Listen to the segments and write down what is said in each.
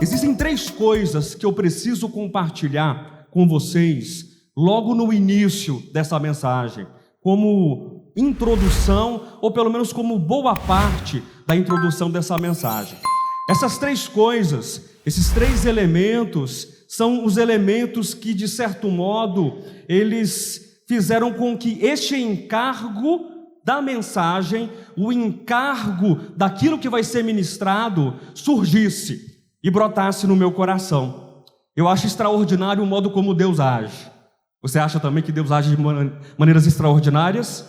Existem três coisas que eu preciso compartilhar com vocês logo no início dessa mensagem, como introdução, ou pelo menos como boa parte da introdução dessa mensagem. Essas três coisas, esses três elementos, são os elementos que, de certo modo, eles fizeram com que este encargo da mensagem, o encargo daquilo que vai ser ministrado, surgisse e brotasse no meu coração. Eu acho extraordinário o modo como Deus age. Você acha também que Deus age de maneiras extraordinárias?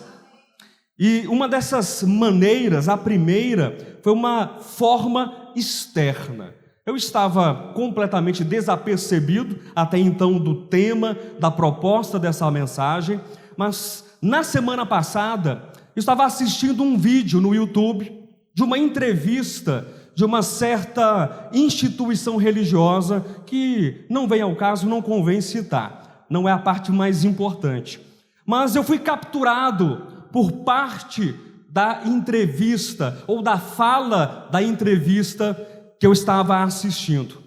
E uma dessas maneiras, a primeira, foi uma forma externa. Eu estava completamente desapercebido até então do tema, da proposta dessa mensagem, mas na semana passada eu estava assistindo um vídeo no YouTube de uma entrevista de uma certa instituição religiosa que não vem ao caso, não convém citar, não é a parte mais importante. Mas eu fui capturado por parte da entrevista ou da fala da entrevista que eu estava assistindo.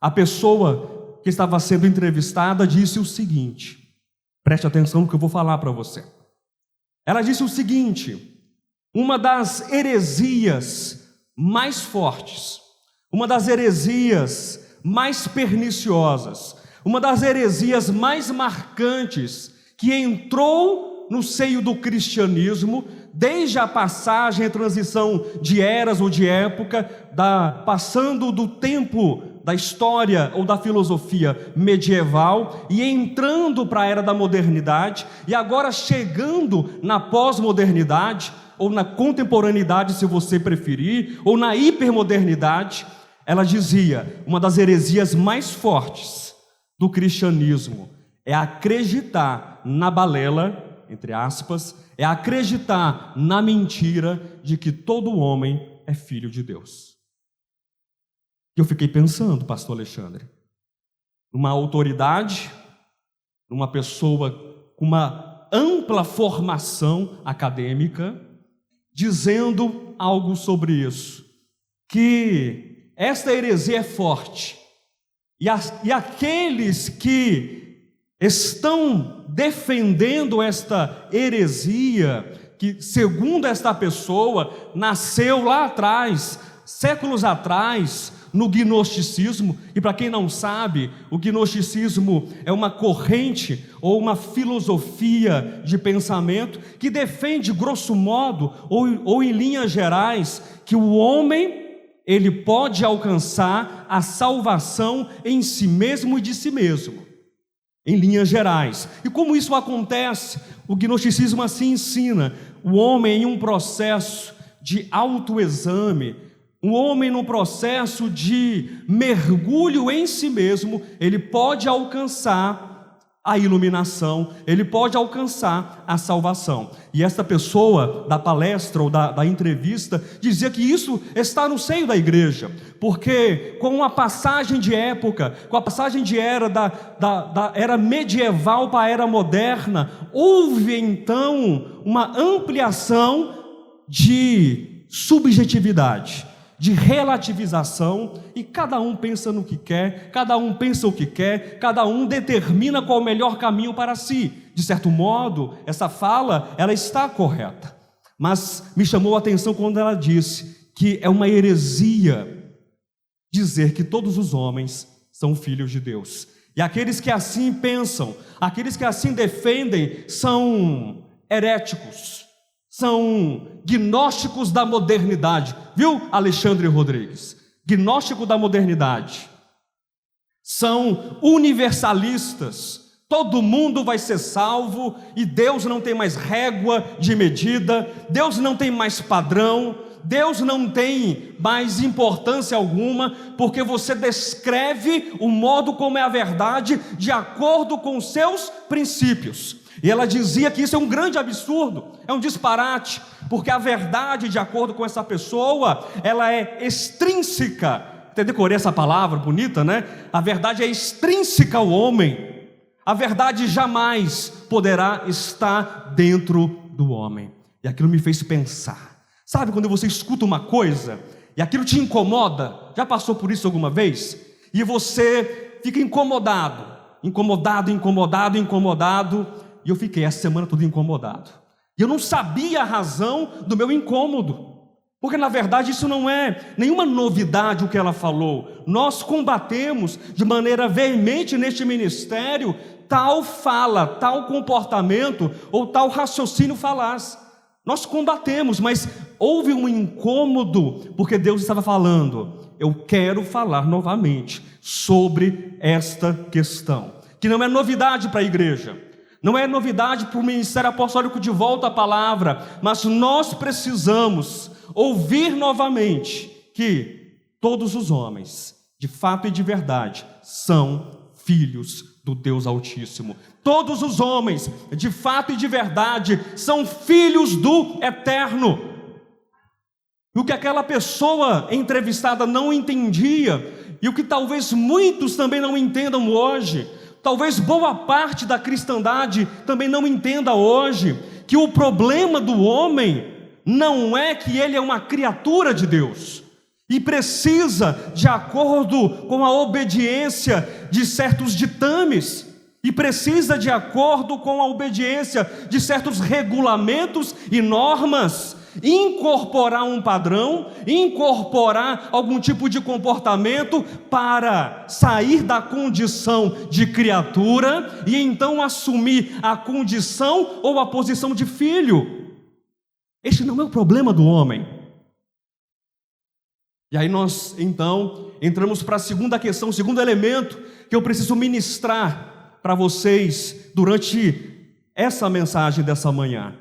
A pessoa que estava sendo entrevistada disse o seguinte, preste atenção no que eu vou falar para você. Ela disse o seguinte: uma das heresias mais fortes, uma das heresias mais perniciosas, uma das heresias mais marcantes que entrou no seio do cristianismo, desde a passagem e transição de eras ou de época, passando do tempo da história ou da filosofia medieval e entrando para a era da modernidade e agora chegando na pós-modernidade, ou na contemporaneidade, se você preferir, ou na hipermodernidade. Ela dizia, uma das heresias mais fortes do cristianismo é acreditar na balela, entre aspas, é acreditar na mentira de que todo homem é filho de Deus. E eu fiquei pensando, pastor Alexandre, numa autoridade, numa pessoa com uma ampla formação acadêmica, dizendo algo sobre isso, que esta heresia é forte, e aqueles que estão defendendo esta heresia, que segundo esta pessoa, nasceu lá atrás, séculos atrás, no gnosticismo, e para quem não sabe, o gnosticismo é uma corrente ou uma filosofia de pensamento que defende, grosso modo, ou em linhas gerais, que o homem, ele pode alcançar a salvação em si mesmo e de si mesmo, em linhas gerais. E como isso acontece? O gnosticismo assim ensina, o homem em um processo de autoexame, um homem no processo de mergulho em si mesmo, ele pode alcançar a iluminação, ele pode alcançar a salvação. E esta pessoa da palestra ou da entrevista dizia que isso está no seio da igreja, porque com a passagem de época, com a passagem de era da era medieval para a era moderna, houve então uma ampliação de subjetividade, de relativização, e cada um pensa no que quer, cada um pensa o que quer, cada um determina qual é o melhor caminho para si. De certo modo, essa fala, ela está correta, mas me chamou a atenção quando ela disse que é uma heresia dizer que todos os homens são filhos de Deus, e aqueles que assim pensam, aqueles que assim defendem, são heréticos, são gnósticos da modernidade, viu, Alexandre Rodrigues? Gnóstico da modernidade. São universalistas, todo mundo vai ser salvo e Deus não tem mais régua de medida, Deus não tem mais padrão, Deus não tem mais importância alguma, porque você descreve o modo como é a verdade de acordo com os seus princípios. E ela dizia que isso é um grande absurdo, é um disparate, porque a verdade, de acordo com essa pessoa, ela é extrínseca. Até decorei essa palavra bonita, né? A verdade é extrínseca ao homem. A verdade jamais poderá estar dentro do homem. E aquilo me fez pensar. Sabe quando você escuta uma coisa e aquilo te incomoda? Já passou por isso alguma vez? E você fica incomodado. E eu fiquei essa semana toda incomodado. E eu não sabia a razão do meu incômodo. Porque na verdade isso não é nenhuma novidade o que ela falou. Nós combatemos de maneira veemente neste ministério tal fala, tal comportamento ou tal raciocínio falaz. Nós combatemos, mas houve um incômodo porque Deus estava falando. Eu quero falar novamente sobre esta questão, que não é novidade para a igreja. Não é novidade para o ministério apostólico de volta à palavra, mas nós precisamos ouvir novamente que todos os homens, de fato e de verdade, são filhos do Deus Altíssimo. Todos os homens, de fato e de verdade, são filhos do Eterno. E o que aquela pessoa entrevistada não entendia, e o que talvez muitos também não entendam hoje, talvez boa parte da cristandade também não entenda hoje, que o problema do homem não é que ele é uma criatura de Deus e precisa, de acordo com a obediência de certos ditames, e precisa, de acordo com a obediência de certos regulamentos e normas, incorporar um padrão, incorporar algum tipo de comportamento para sair da condição de criatura e então assumir a condição ou a posição de filho. Este não é o problema do homem. E aí nós então entramos para a segunda questão, o segundo elemento que eu preciso ministrar para vocês durante essa mensagem dessa manhã.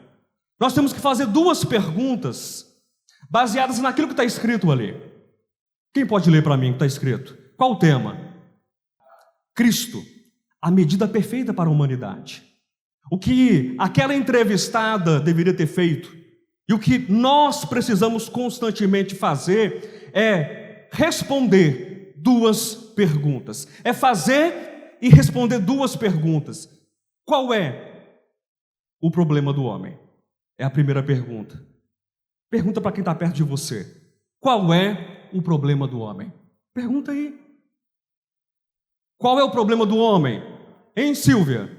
Nós temos que fazer duas perguntas baseadas naquilo que está escrito ali. Quem pode ler para mim o que está escrito? Qual o tema? Cristo, a medida perfeita para a humanidade. O que aquela entrevistada deveria ter feito e o que nós precisamos constantemente fazer é responder duas perguntas. É fazer e responder duas perguntas. Qual é o problema do homem? É a primeira pergunta. Pergunta para quem está perto de você. Qual é o problema do homem? Pergunta aí. Qual é o problema do homem? Hein, Silvia?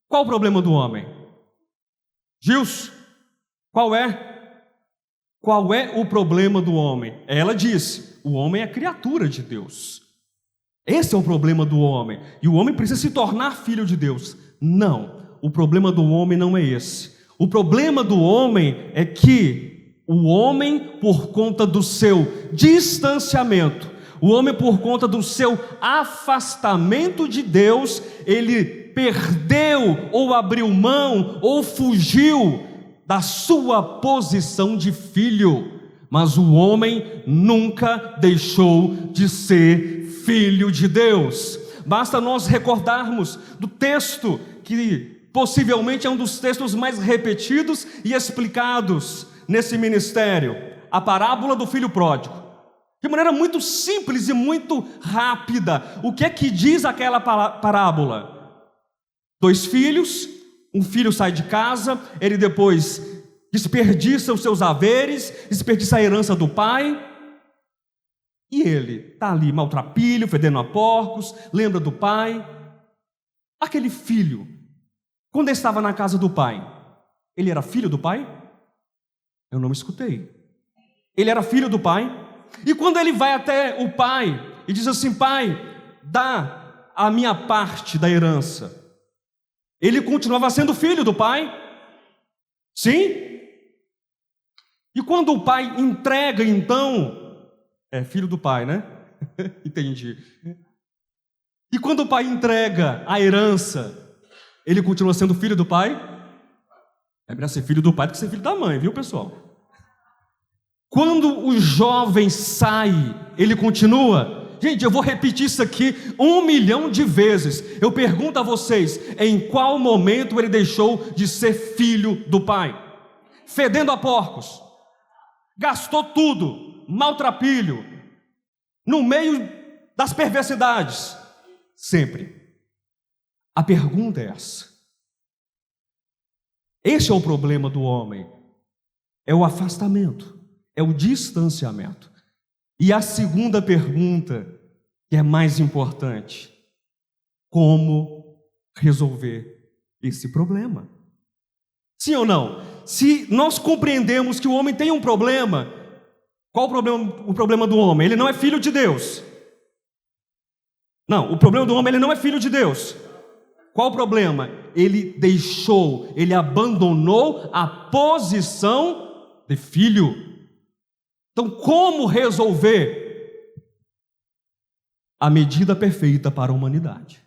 Qual o problema do homem? Gilson, qual é? Qual é o problema do homem? Ela disse, o homem é criatura de Deus. Esse é o problema do homem. E o homem precisa se tornar filho de Deus. Não, o problema do homem não é esse. O problema do homem é que o homem, por conta do seu distanciamento, o homem, por conta do seu afastamento de Deus, ele perdeu, ou abriu mão, ou fugiu da sua posição de filho. Mas o homem nunca deixou de ser filho de Deus. Basta nós recordarmos do texto que possivelmente é um dos textos mais repetidos e explicados nesse ministério, a parábola do filho pródigo. De maneira muito simples e muito rápida, o que é que diz aquela parábola? 2 filhos, um filho sai de casa, ele depois desperdiça os seus haveres, desperdiça a herança do pai, e ele está ali maltrapilho, fedendo a porcos, lembra do pai. Aquele filho, quando ele estava na casa do pai, ele era filho do pai? Eu não me escutei. Ele era filho do pai? E quando ele vai até o pai e diz assim, pai, dá a minha parte da herança, ele continuava sendo filho do pai? Sim? E quando o pai entrega então, é filho do pai, né? Entendi. E quando o pai entrega a herança, ele continua sendo filho do pai? É melhor ser filho do pai do que ser filho da mãe, viu, pessoal? Quando o jovem sai, ele continua? Gente, eu vou repetir isso aqui 1 milhão de vezes. Eu pergunto a vocês, em qual momento ele deixou de ser filho do pai? Fedendo a porcos, gastou tudo, maltrapilho, no meio das perversidades, sempre. A pergunta é essa. Esse é o problema do homem. É o afastamento, é o distanciamento. E a segunda pergunta, que é mais importante: como resolver esse problema? Sim ou não? Se nós compreendemos que o homem tem um problema, qual o problema do homem? Ele não é filho de Deus. Não, o problema do homem, ele não é filho de Deus. Qual o problema? Ele abandonou a posição de filho. Então, como resolver? A medida perfeita para a humanidade.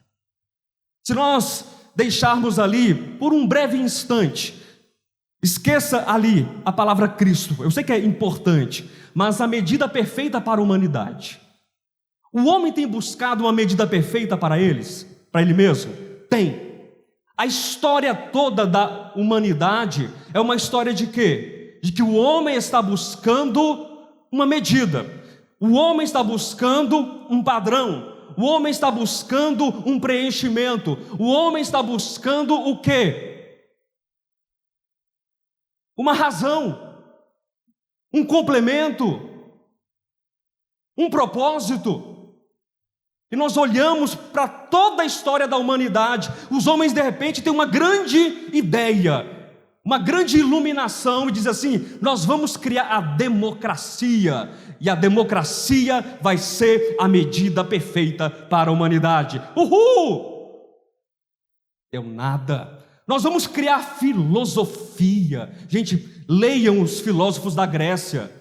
Se nós deixarmos ali, por um breve instante, esqueça ali a palavra Cristo, eu sei que é importante, mas a medida perfeita para a humanidade. O homem tem buscado uma medida perfeita para ele mesmo? Tem. A história toda da humanidade é uma história de quê? De que o homem está buscando uma medida. O homem está buscando um padrão. O homem está buscando um preenchimento. O homem está buscando o quê? Uma razão, um complemento, um propósito. E nós olhamos para toda a história da humanidade, os homens de repente têm uma grande ideia, uma grande iluminação e dizem assim: nós vamos criar a democracia, e a democracia vai ser a medida perfeita para a humanidade. Uhul! Deu nada. Nós vamos criar filosofia. Gente, leiam os filósofos da Grécia,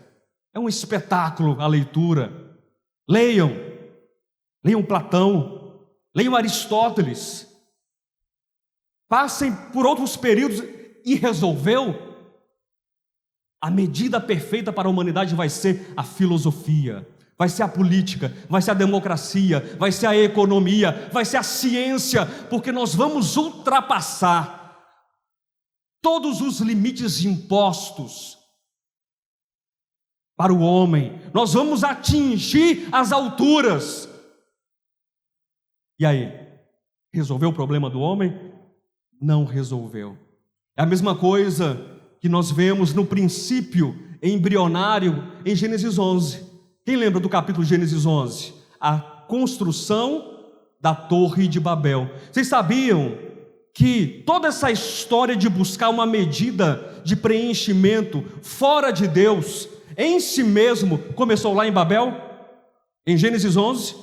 é um espetáculo a leitura. Leiam Platão, leiam Aristóteles, passem por outros períodos e resolveu. A medida perfeita para a humanidade vai ser a filosofia, vai ser a política, vai ser a democracia, vai ser a economia, vai ser a ciência, porque nós vamos ultrapassar todos os limites impostos para o homem, nós vamos atingir as alturas. E aí, resolveu o problema do homem? Não resolveu. É a mesma coisa que nós vemos no princípio embrionário em Gênesis 11. Quem lembra do capítulo de Gênesis 11? A construção da Torre de Babel. Vocês sabiam que toda essa história de buscar uma medida de preenchimento fora de Deus, em si mesmo, começou lá em Babel? Em Gênesis 11?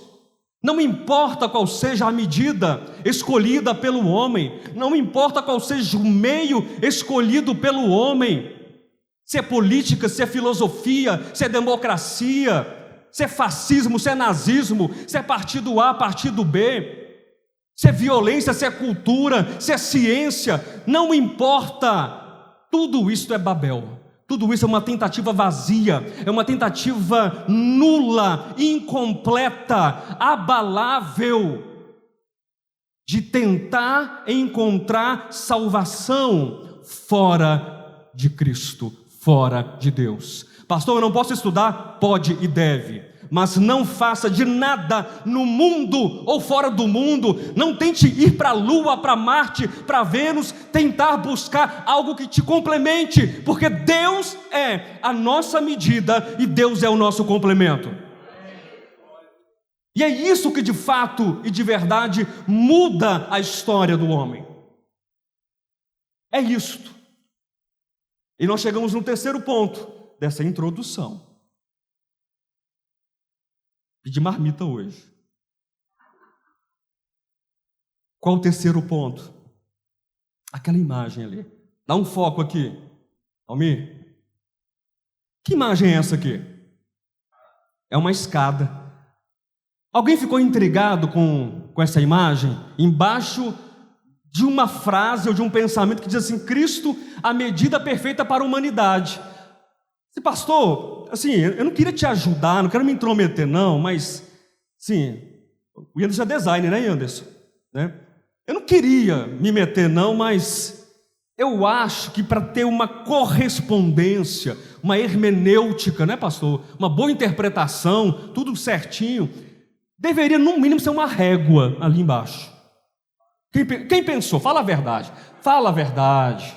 Não importa qual seja a medida escolhida pelo homem, não importa qual seja o meio escolhido pelo homem, se é política, se é filosofia, se é democracia, se é fascismo, se é nazismo, se é partido A, partido B, se é violência, se é cultura, se é ciência, não importa, tudo isso é Babel. Tudo isso é uma tentativa vazia, é uma tentativa nula, incompleta, abalável, de tentar encontrar salvação fora de Cristo, fora de Deus. Pastor, eu não posso estudar? Pode e deve, mas não faça de nada no mundo ou fora do mundo. Não tente ir para a Lua, para Marte, para Vênus, tentar buscar algo que te complemente, porque Deus é a nossa medida e Deus é o nosso complemento. E é isso que de fato e de verdade muda a história do homem. É isto. E nós chegamos no terceiro ponto dessa introdução. Pedi marmita hoje. Qual o terceiro ponto? Aquela imagem ali. Dá um foco aqui. Almir, que imagem é essa aqui? É uma escada. Alguém ficou intrigado com essa imagem? Embaixo de uma frase ou de um pensamento que diz assim: Cristo, a medida perfeita para a humanidade. Pastor, assim, eu não queria te ajudar, não quero me intrometer não, mas, sim, o Anderson é designer, né, Anderson? Né? Eu não queria me meter não, mas eu acho que para ter uma correspondência, uma hermenêutica, né, pastor? Uma boa interpretação, tudo certinho, deveria no mínimo ser uma régua ali embaixo. Quem pensou? Fala a verdade. Fala a verdade.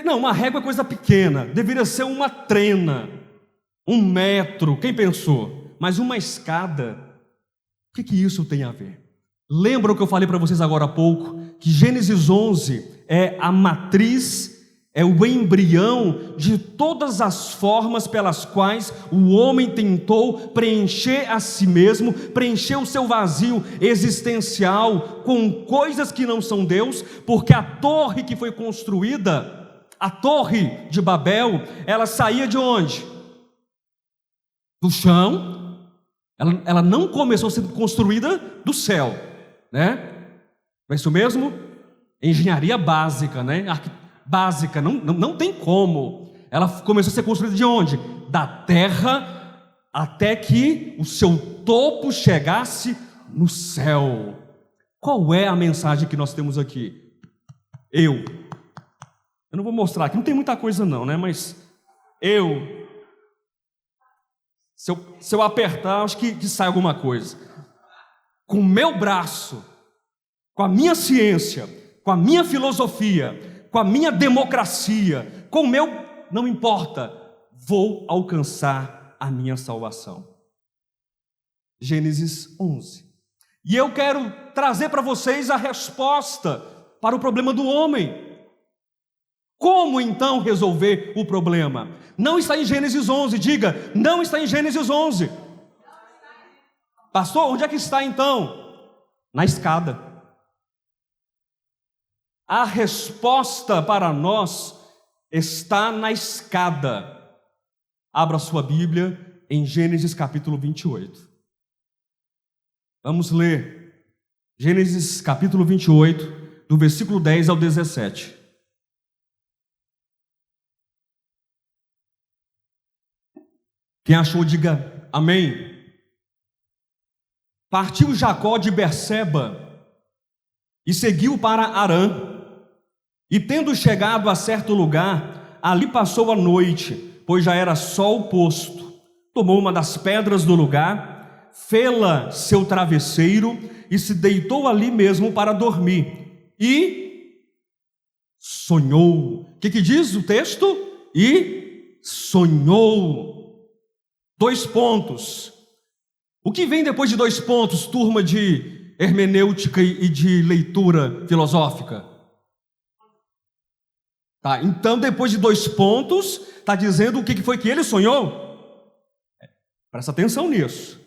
Não, uma régua é coisa pequena. Deveria ser uma trena, 1 metro. Quem pensou? Mas uma escada, o que isso tem a ver? Lembra o que eu falei para vocês agora há pouco? Que Gênesis 11 é a matriz, é o embrião de todas as formas pelas quais o homem tentou preencher a si mesmo, preencher o seu vazio existencial com coisas que não são Deus, porque a torre que foi construída, a torre de Babel, ela saía de onde? Do chão. Ela não começou sendo construída do céu, né? É isso mesmo? Engenharia básica, né? Básica, não tem como. Ela começou a ser construída de onde? Da terra, até que o seu topo chegasse no céu. Qual é a mensagem que nós temos aqui? Eu não vou mostrar aqui, não tem muita coisa não, né? Mas se eu apertar, acho que sai alguma coisa. Com o meu braço, com a minha ciência, com a minha filosofia, com a minha democracia, com o meu, não importa, vou alcançar a minha salvação. Gênesis 11. E eu quero trazer para vocês a resposta para o problema do homem. Como então resolver o problema? Não está em Gênesis 11, diga, não está em Gênesis 11. Pastor, onde é que está então? Na escada. A resposta para nós está na escada. Abra sua Bíblia em Gênesis capítulo 28. Vamos ler Gênesis capítulo 28, do versículo 10 ao 17. Quem achou, diga amém. Partiu Jacó de Berseba e seguiu para Harã. E tendo chegado a certo lugar, ali passou a noite, pois já era sol posto. Tomou uma das pedras do lugar, fê-la seu travesseiro e se deitou ali mesmo para dormir. E sonhou. O que diz o texto? E sonhou. 2 pontos. O que vem depois de 2 pontos, turma de hermenêutica e de leitura filosófica? Tá, então depois de 2 pontos, está dizendo o que foi que ele sonhou? Presta atenção nisso.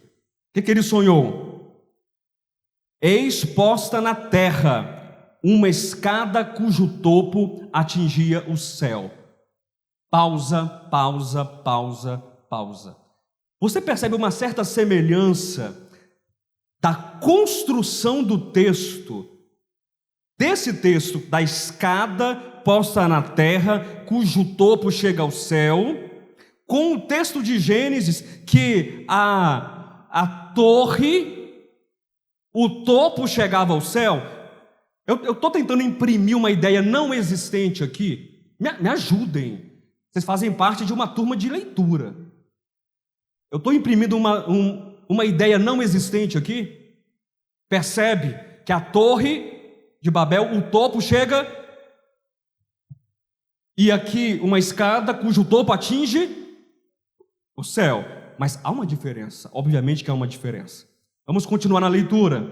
O que ele sonhou? Eis posta na terra uma escada cujo topo atingia o céu. Pausa, pausa, pausa, pausa. Você percebe uma certa semelhança da construção do texto, desse texto, da escada posta na terra, cujo topo chega ao céu, com o texto de Gênesis, que a torre, o topo chegava ao céu. Eu estou tentando imprimir uma ideia não existente aqui. Me ajudem. Vocês fazem parte de uma turma de leitura. Eu estou imprimindo uma ideia não existente aqui. Percebe que a torre de Babel, o topo chega, e aqui uma escada cujo topo atinge o céu. Mas há uma diferença, obviamente que há uma diferença. Vamos continuar na leitura.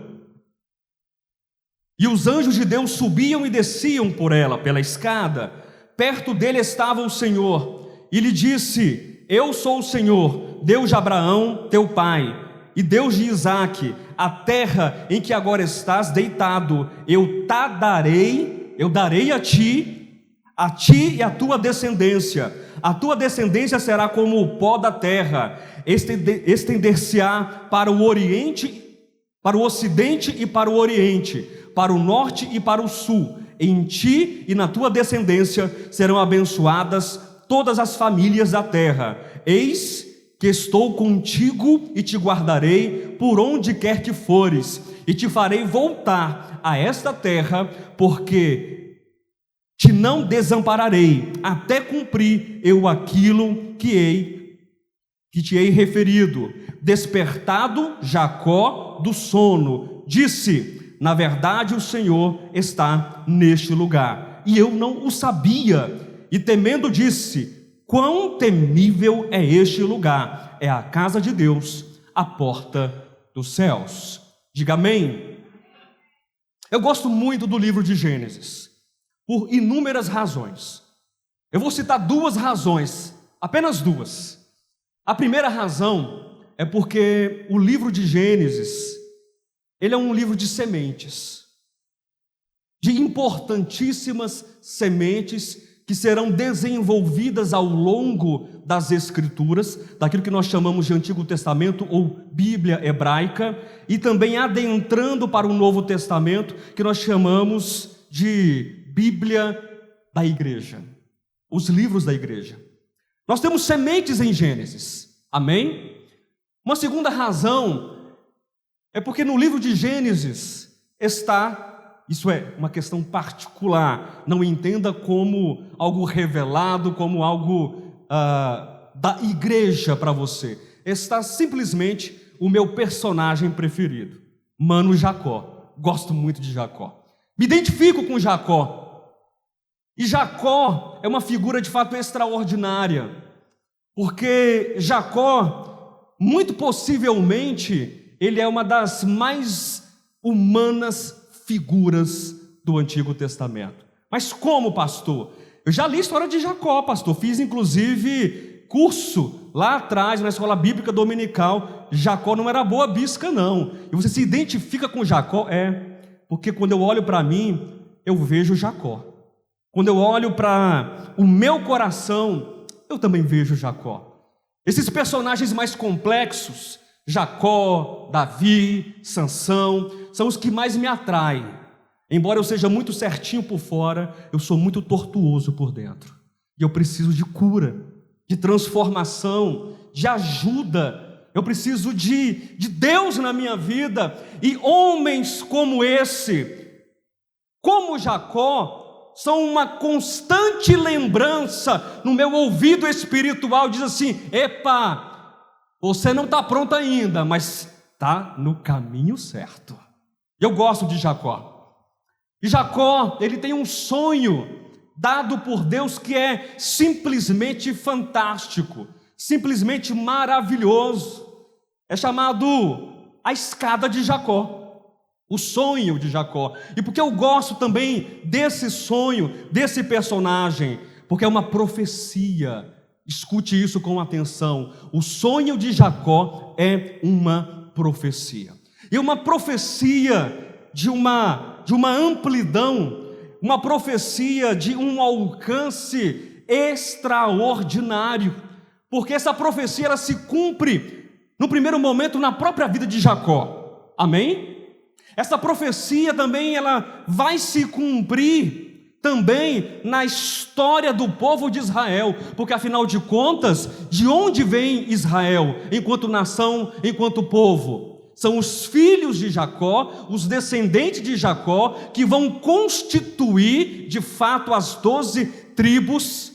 E os anjos de Deus subiam e desciam por ela, pela escada. Perto dele estava o Senhor, e lhe disse: Eu sou o Senhor, Deus de Abraão, teu pai, e Deus de Isaque. A terra em que agora estás deitado, eu darei a ti e a tua descendência. A tua descendência será como o pó da terra, estender-se-á para o oriente, para o ocidente e para o oriente, para o norte e para o sul. Em ti e na tua descendência serão abençoadas todas as famílias da terra. Eis que estou contigo e te guardarei por onde quer que fores, e te farei voltar a esta terra, porque te não desampararei, até cumprir eu aquilo que te hei referido. Despertado Jacó do sono, disse: na verdade o Senhor está neste lugar. E eu não o sabia, e temendo disse: quão temível é este lugar! É a casa de Deus, a porta dos céus. Diga amém. Eu gosto muito do livro de Gênesis, por inúmeras razões. Eu vou citar duas razões, apenas duas. A primeira razão é porque o livro de Gênesis, ele é um livro de sementes, de importantíssimas sementes que serão desenvolvidas ao longo das Escrituras, daquilo que nós chamamos de Antigo Testamento ou Bíblia hebraica, e também adentrando para o Novo Testamento, que nós chamamos de Bíblia da Igreja, os livros da Igreja. Nós temos sementes em Gênesis, amém? Uma segunda razão é porque no livro de Gênesis está, isso é uma questão particular, não entenda como algo revelado, como algo da igreja para você, está simplesmente o meu personagem preferido, Mano Jacó. Gosto muito de Jacó, me identifico com Jacó, e Jacó é uma figura de fato extraordinária, porque Jacó, muito possivelmente, ele é uma das mais humanas figuras do Antigo Testamento. Mas como, pastor? Eu já li a história de Jacó, pastor, fiz inclusive curso lá atrás na escola bíblica dominical. Jacó não era boa bisca não, e você se identifica com Jacó? Porque quando eu olho para mim, eu vejo Jacó. Quando eu olho para o meu coração, eu também vejo Jacó. Esses personagens mais complexos, Jacó, Davi, Sansão, são os que mais me atraem. Embora eu seja muito certinho por fora, eu sou muito tortuoso por dentro. E eu preciso de cura, de transformação, de ajuda. Eu preciso de Deus na minha vida. E homens como esse, como Jacó, são uma constante lembrança no meu ouvido espiritual. Diz assim: epa, você não está pronto ainda, mas está no caminho certo. Eu gosto de Jacó. E Jacó, ele tem um sonho dado por Deus que é simplesmente fantástico, simplesmente maravilhoso. É chamado a escada de Jacó, o sonho de Jacó. E porque eu gosto também desse sonho, desse personagem, porque é uma profecia. Escute isso com atenção. O sonho de Jacó é uma profecia. E uma profecia de uma amplidão, uma profecia de um alcance extraordinário. Porque essa profecia ela se cumpre no primeiro momento na própria vida de Jacó. Amém? Essa profecia também ela vai se cumprir também na história do povo de Israel, porque afinal de contas, de onde vem Israel enquanto nação, enquanto povo? São os filhos de Jacó, os descendentes de Jacó, que vão constituir de fato as 12 tribos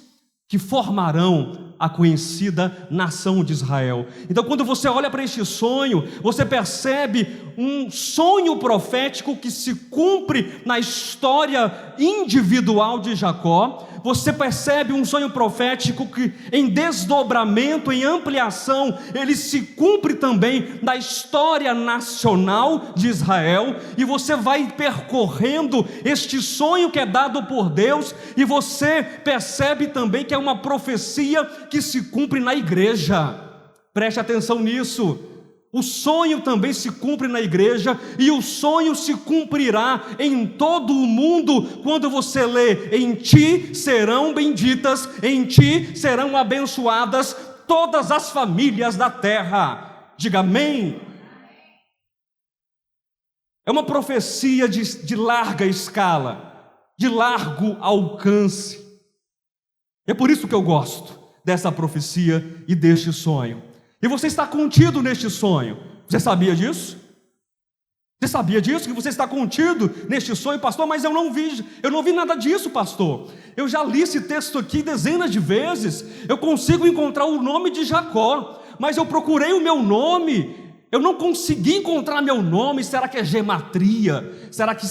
que formarão a conhecida nação de Israel. Então, quando você olha para este sonho, você percebe um sonho profético que se cumpre na história individual de Jacó. Você percebe um sonho profético que, em desdobramento, em ampliação, ele se cumpre também na história nacional de Israel. E você vai percorrendo este sonho que é dado por Deus, e você percebe também que é uma profecia que se cumpre na igreja. Preste atenção nisso. O sonho também se cumpre na igreja, e o sonho se cumprirá em todo o mundo quando você lê: em ti serão benditas, em ti serão abençoadas todas as famílias da terra. Diga amém. É uma profecia de larga escala, de largo alcance. É por isso que eu gosto dessa profecia e deste sonho. E você está contido neste sonho. Você sabia disso? Você sabia disso? Que você está contido neste sonho, pastor? Mas eu não vi nada disso, pastor. Eu já li esse texto aqui dezenas de vezes. Eu consigo encontrar o nome de Jacó, mas eu procurei o meu nome Eu não consegui encontrar meu nome. Será que é gematria? Será que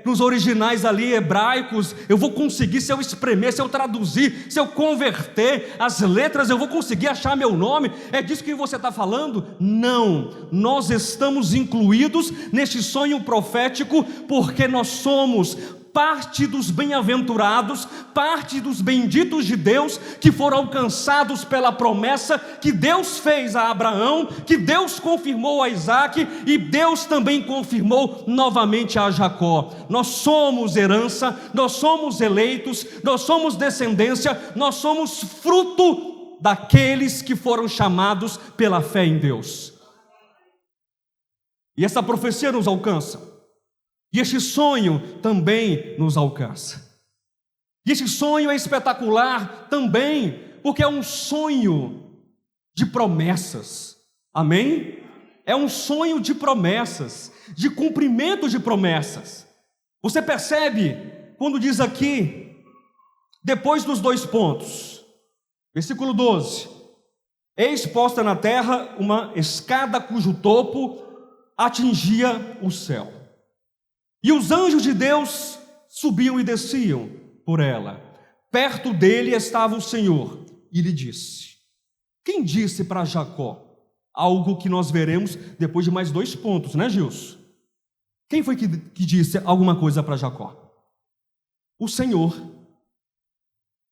nos originais ali hebraicos eu vou conseguir, se eu espremer, se eu traduzir, se eu converter as letras, eu vou conseguir achar meu nome? É disso que você está falando? Não, nós estamos incluídos neste sonho profético porque nós somos parte dos bem-aventurados, parte dos benditos de Deus, que foram alcançados pela promessa que Deus fez a Abraão, que Deus confirmou a Isaac, e Deus também confirmou novamente a Jacó. Nós somos herança, nós somos eleitos, nós somos descendência, nós somos fruto daqueles que foram chamados pela fé em Deus. E essa profecia nos alcança. E este sonho também nos alcança. E este sonho é espetacular também, porque é um sonho de promessas. Amém? É um sonho de promessas, de cumprimento de promessas. Você percebe quando diz aqui, depois dos 2 pontos, versículo 12: eis posta na terra uma escada cujo topo atingia o céu. E os anjos de Deus subiam e desciam por ela. Perto dele estava o Senhor e lhe disse. Quem disse para Jacó? Algo que nós veremos depois de mais 2 pontos, né, Gilson? Quem foi que disse alguma coisa para Jacó? O Senhor.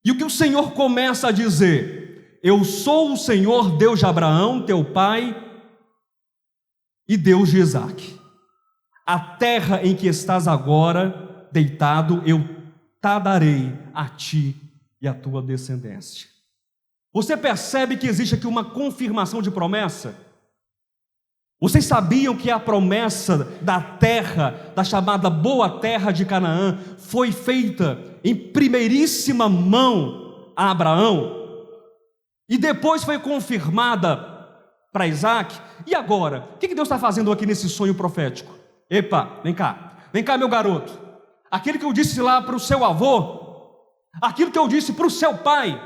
E o que o Senhor começa a dizer? Eu sou o Senhor, Deus de Abraão, teu pai, e Deus de Isaque. A terra em que estás agora deitado, eu te darei a ti e a tua descendência. Você percebe que existe aqui uma confirmação de promessa? Vocês sabiam que a promessa da terra, da chamada boa terra de Canaã, foi feita em primeiríssima mão a Abraão? E depois foi confirmada para Isaac? E agora? O que Deus está fazendo aqui nesse sonho profético? Epa, vem cá meu garoto. Aquilo que eu disse lá para o seu avô, aquilo que eu disse para o seu pai,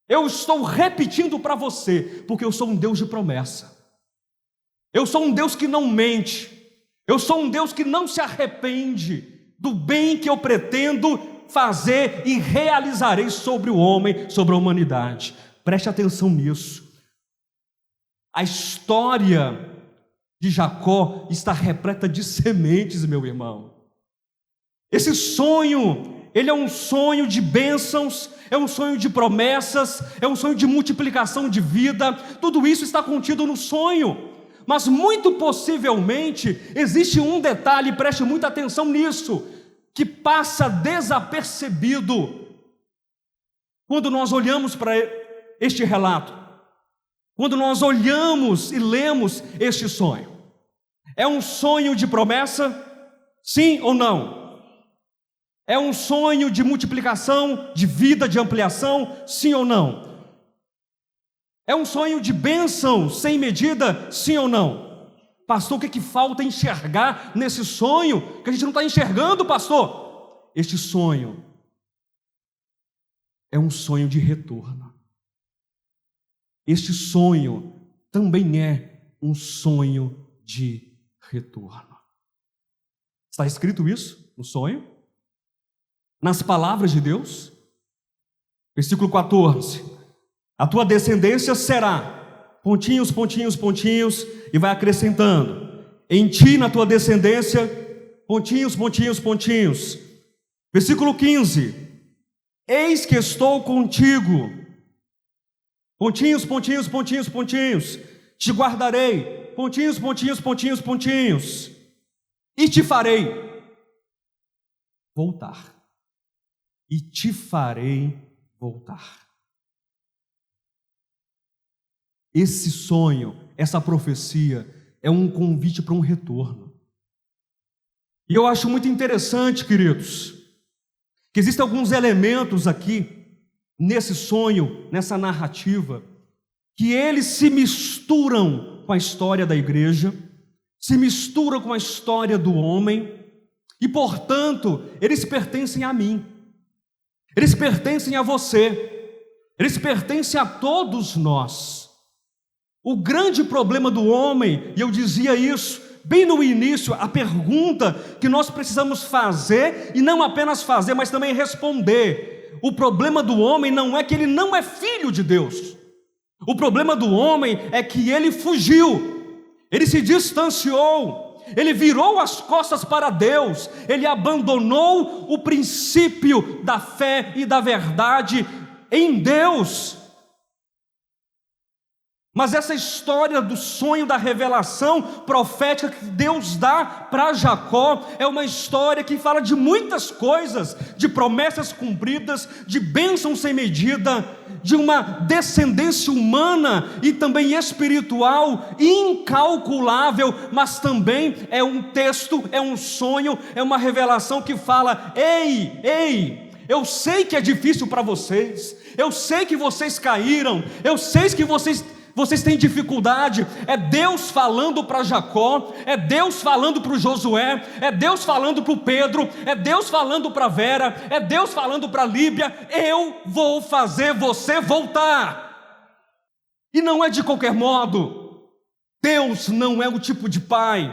eu estou repetindo para você, porque eu sou um Deus de promessa. Eu sou um Deus que não mente. Eu sou um Deus que não se arrepende do bem que eu pretendo fazer e realizarei sobre o homem, sobre a humanidade. Preste atenção nisso. A história de Jacó está repleta de sementes, meu irmão. Esse sonho, ele é um sonho de bênçãos, é um sonho de promessas, é um sonho de multiplicação de vida. Tudo isso está contido no sonho. Mas muito possivelmente existe um detalhe, preste muita atenção nisso, que passa desapercebido quando nós olhamos para este relato. Quando nós olhamos e lemos este sonho. É um sonho de promessa? Sim ou não? É um sonho de multiplicação, de vida, de ampliação? Sim ou não? É um sonho de bênção sem medida? Sim ou não? Pastor, o que falta enxergar nesse sonho? Que a gente não está enxergando, pastor. Este sonho é um sonho de retorno. Este sonho também é um sonho de retorno. Está escrito isso no sonho? Nas palavras de Deus? Versículo 14. A tua descendência será, pontinhos, pontinhos, pontinhos, e vai acrescentando. Em ti, na tua descendência, pontinhos, pontinhos, pontinhos. Versículo 15. Eis que estou contigo. Pontinhos, pontinhos, pontinhos, pontinhos. Te guardarei. Pontinhos, pontinhos, pontinhos, pontinhos. E te farei voltar. E te farei voltar. Esse sonho, essa profecia, é um convite para um retorno. E eu acho muito interessante, queridos, que existem alguns elementos aqui, nesse sonho, nessa narrativa, que eles se misturam com a história da igreja, se misturam com a história do homem, e portanto, eles pertencem a mim, eles pertencem a você, eles pertencem a todos nós. O grande problema do homem, e eu dizia isso bem no início, a pergunta que nós precisamos fazer, e não apenas fazer, mas também responder. O problema do homem não é que ele não é filho de Deus. O problema do homem é que ele fugiu, ele se distanciou, ele virou as costas para Deus, ele abandonou o princípio da fé e da verdade em Deus. Mas essa história do sonho, da revelação profética que Deus dá para Jacó, é uma história que fala de muitas coisas, de promessas cumpridas, de bênção sem medida, de uma descendência humana e também espiritual incalculável, mas também é um texto, é um sonho, é uma revelação que fala: ei, eu sei que é difícil para vocês, eu sei que vocês caíram, eu sei que vocês têm dificuldade. É Deus falando para Jacó, é Deus falando para o Josué, é Deus falando para o Pedro, é Deus falando para Vera, é Deus falando para a Líbia: eu vou fazer você voltar. E não é de qualquer modo. Deus não é o tipo de pai,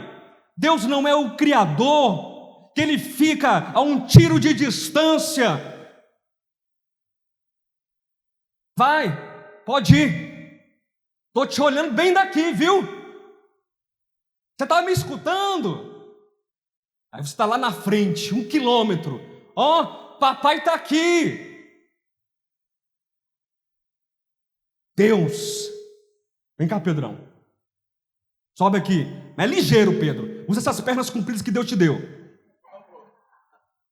Deus não é o criador, que ele fica a um tiro de distância. Vai, pode ir. Estou te olhando bem daqui, viu? Você estava me escutando? Aí você está lá na frente, 1 quilômetro. Ó, papai está aqui. Deus. Vem cá, Pedrão. Sobe aqui. Mas é ligeiro, Pedro. Usa essas pernas compridas que Deus te deu.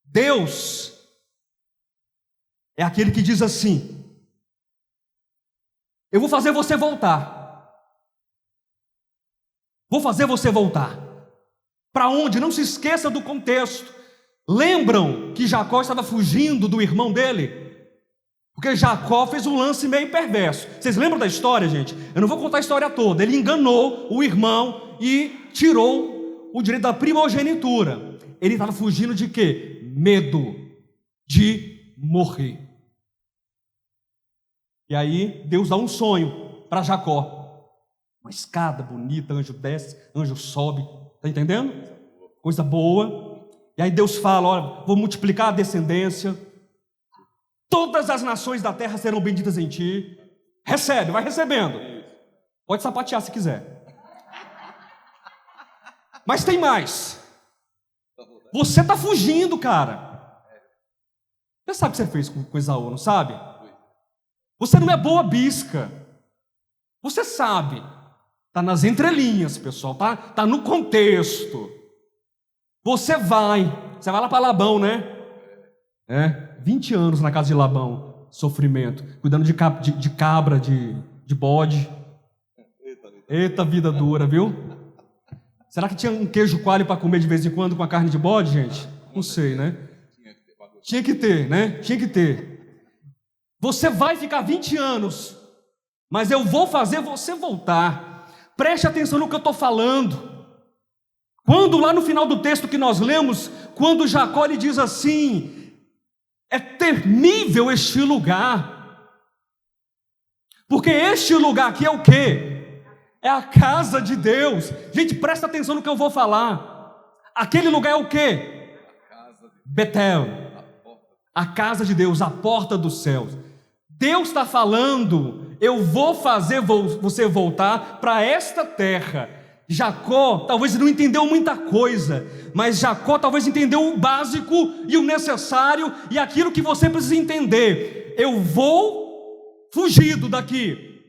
Deus é aquele que diz assim: eu vou fazer você voltar. Vou fazer você voltar. Para onde? Não se esqueça do contexto. Lembram que Jacó estava fugindo do irmão dele? Porque Jacó fez um lance meio perverso. Vocês lembram da história, gente? Eu não vou contar a história toda. Ele enganou o irmão e tirou o direito da primogenitura. Ele estava fugindo de quê? Medo de morrer. E aí Deus dá um sonho para Jacó. Uma escada bonita, anjo desce, anjo sobe. Está entendendo? Coisa boa. E aí Deus fala: olha, vou multiplicar a descendência. Todas as nações da terra serão benditas em ti. Recebe, vai recebendo. Pode sapatear se quiser. Mas tem mais. Você está fugindo, cara. Você sabe o que você fez com Esaú, não sabe? Você não é boa bisca. Você sabe. Está nas entrelinhas, pessoal. Tá no contexto. Você vai lá para Labão, né? 20 anos na casa de Labão. Sofrimento. Cuidando de cabra, de bode. Eita vida dura, viu? Será que tinha um queijo coalho para comer de vez em quando com a carne de bode, gente? Não sei, né? Tinha que ter, né? Tinha que ter. Você vai ficar 20 anos, mas eu vou fazer você voltar. Preste atenção no que eu estou falando. Quando lá no final do texto que nós lemos, quando Jacó lhe diz assim: é temível este lugar, porque este lugar aqui é o quê? É a casa de Deus. Gente, presta atenção no que eu vou falar. Aquele lugar é o quê? Betel, a casa de Deus, a porta dos céus. Deus está falando: eu vou fazer você voltar para esta terra. Jacó talvez não entendeu muita coisa, mas Jacó talvez entendeu o básico e o necessário e aquilo que você precisa entender. Eu vou fugido daqui.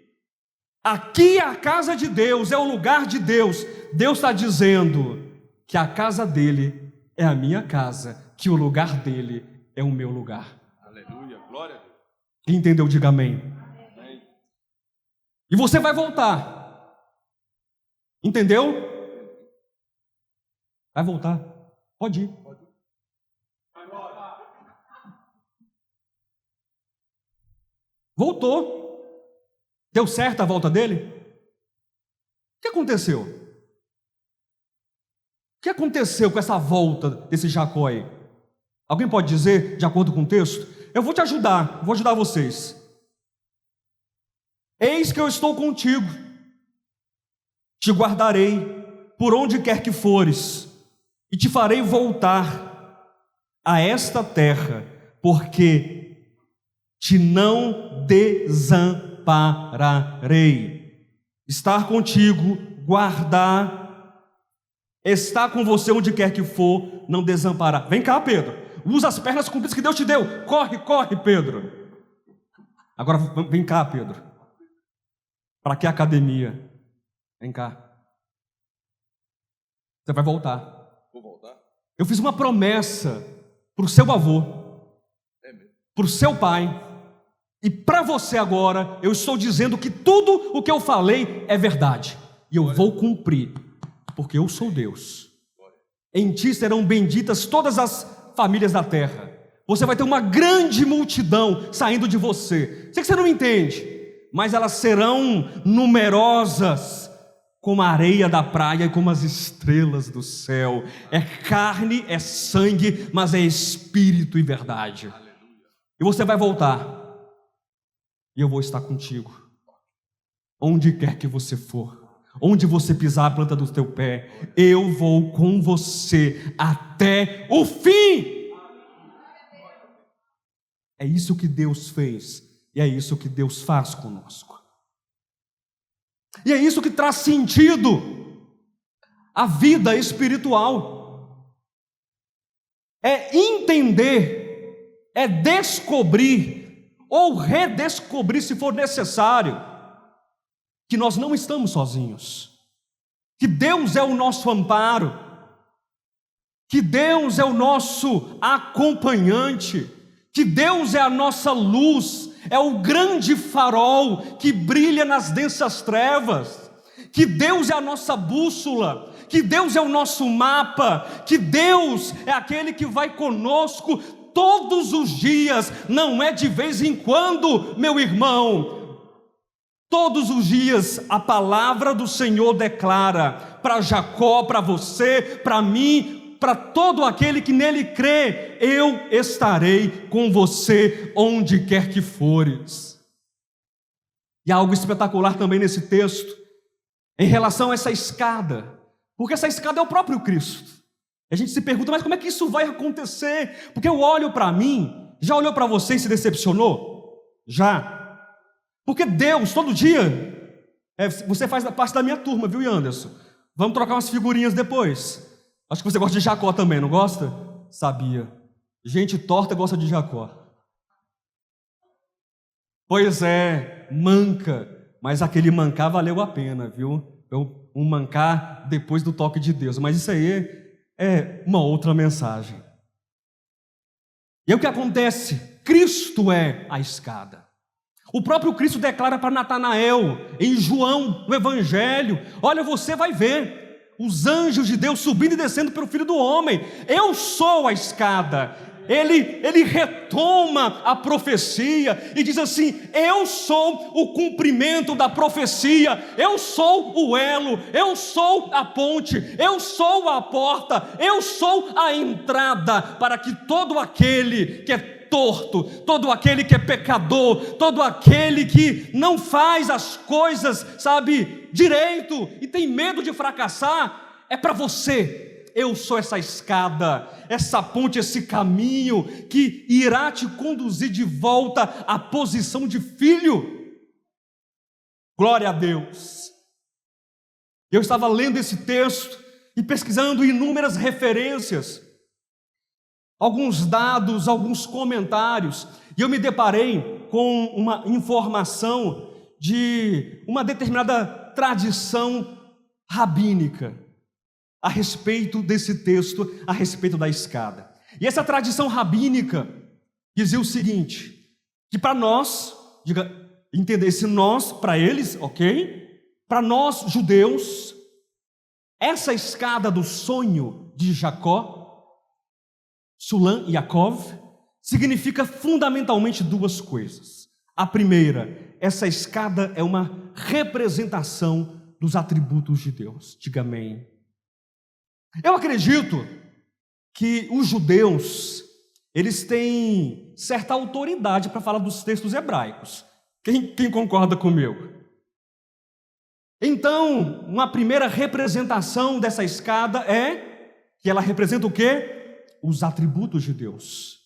Aqui é a casa de Deus, é o lugar de Deus. Deus está dizendo que a casa dele é a minha casa, que o lugar dele é o meu lugar. Aleluia, glória a Deus. Quem entendeu, diga amém. Amém. E você vai voltar. Entendeu? Vai voltar. Pode ir. Voltou. Deu certo a volta dele? O que aconteceu? O que aconteceu com essa volta desse Jacó aí? Alguém pode dizer, de acordo com o texto? Eu vou te ajudar, vou ajudar vocês. Eis que eu estou contigo, te guardarei por onde quer que fores, e te farei voltar a esta terra, porque te não desampararei. Estar contigo, guardar, estar com você onde quer que for, não desamparar. Vem cá, Pedro, usa as pernas compridas que Deus te deu. Corre, corre, Pedro. Agora vem cá, Pedro. Para que academia? Vem cá. Você vai voltar. Vou voltar? Eu fiz uma promessa para o seu avô, para o seu pai, e para você agora, eu estou dizendo que tudo o que eu falei é verdade, e eu vou cumprir, porque eu sou Deus. Em ti serão benditas todas as famílias da terra. Você vai ter uma grande multidão saindo de você. Sei que você não entende, mas elas serão numerosas como a areia da praia e como as estrelas do céu. É carne, é sangue, mas é espírito e verdade. E você vai voltar, e eu vou estar contigo, onde quer que você for, onde você pisar a planta do teu pé, eu vou com você até o fim. É isso que Deus fez, e é isso que Deus faz conosco. E é isso que traz sentido à vida espiritual. É entender, é descobrir, ou redescobrir, se for necessário, que nós não estamos sozinhos, que Deus é o nosso amparo, que Deus é o nosso acompanhante, que Deus é a nossa luz, é o grande farol que brilha nas densas trevas, que Deus é a nossa bússola, que Deus é o nosso mapa, que Deus é aquele que vai conosco todos os dias, não é de vez em quando, meu irmão. Todos os dias a palavra do Senhor declara para Jacó, para você, para mim, para todo aquele que nele crê: eu estarei com você onde quer que fores. E há algo espetacular também nesse texto, em relação a essa escada, porque essa escada é o próprio Cristo. E a gente se pergunta, mas como é que isso vai acontecer? Porque eu olho para mim, já olhou para você e se decepcionou? Já. Porque Deus, todo dia, você faz parte da minha turma, viu, Anderson? Vamos trocar umas figurinhas depois. Acho que você gosta de Jacó também, não gosta? Sabia. Gente torta gosta de Jacó. Pois é, manca. Mas aquele mancar valeu a pena, viu? Um mancar depois do toque de Deus. Mas isso aí é uma outra mensagem. E o que acontece? Cristo é a escada. O próprio Cristo declara para Natanael, em João, no Evangelho: olha, você vai ver os anjos de Deus subindo e descendo pelo Filho do Homem. Eu sou a escada. Ele retoma a profecia e diz assim: eu sou o cumprimento da profecia, eu sou o elo, eu sou a ponte, eu sou a porta, eu sou a entrada, para que todo aquele que é torto, todo aquele que é pecador, todo aquele que não faz as coisas, sabe, direito e tem medo de fracassar, é para você. Eu sou essa escada, essa ponte, esse caminho que irá te conduzir de volta à posição de filho. Glória a Deus. Eu estava lendo esse texto e pesquisando inúmeras referências, alguns dados, alguns comentários, e eu me deparei com uma informação de uma determinada tradição rabínica a respeito desse texto, a respeito da escada. E essa tradição rabínica dizia o seguinte, que para nós, entender esse nós, para eles, ok? Para nós, judeus, essa escada do sonho de Jacó, Sulam e Yaakov, significa fundamentalmente duas coisas. A primeira, essa escada é uma representação dos atributos de Deus. Diga amém. Eu acredito que os judeus, eles têm certa autoridade para falar dos textos hebraicos. Quem concorda comigo? Então, uma primeira representação dessa escada é que ela representa o quê? Os atributos de Deus.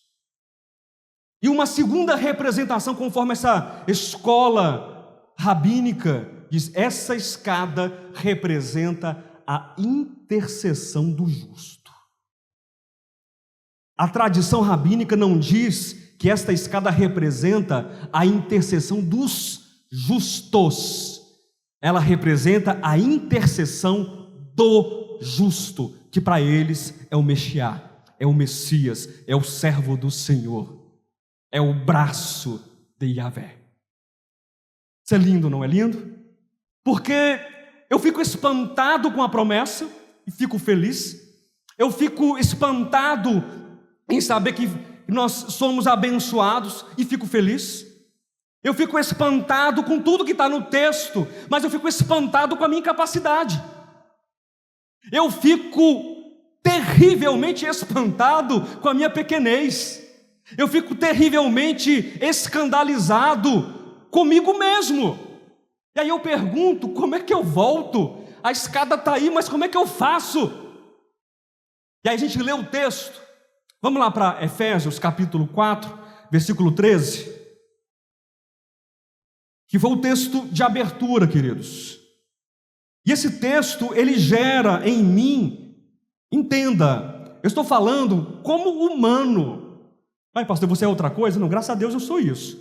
E uma segunda representação, conforme essa escola rabínica diz, essa escada representa a intercessão do justo. A tradição rabínica não diz que esta escada representa a intercessão dos justos. Ela representa a intercessão do justo, que para eles é o Mexiá, é o Messias, é o servo do Senhor, é o braço de Yahvé. Isso é lindo, não é lindo? Porque eu fico espantado com a promessa e fico feliz. Eu fico espantado em saber que nós somos abençoados e fico feliz. Eu fico espantado com tudo que está no texto, mas eu fico espantado com a minha incapacidade. Eu fico terrivelmente espantado com a minha pequenez. Eu fico terrivelmente escandalizado comigo mesmo. E aí eu pergunto, como é que eu volto? A escada está aí, mas como é que eu faço? E aí a gente lê o texto. Vamos lá para Efésios capítulo 4, versículo 13. Que foi o texto de abertura, queridos. E esse texto, ele gera em mim, entenda, eu estou falando como humano. Ai, pastor, você é outra coisa? Não, graças a Deus eu sou isso.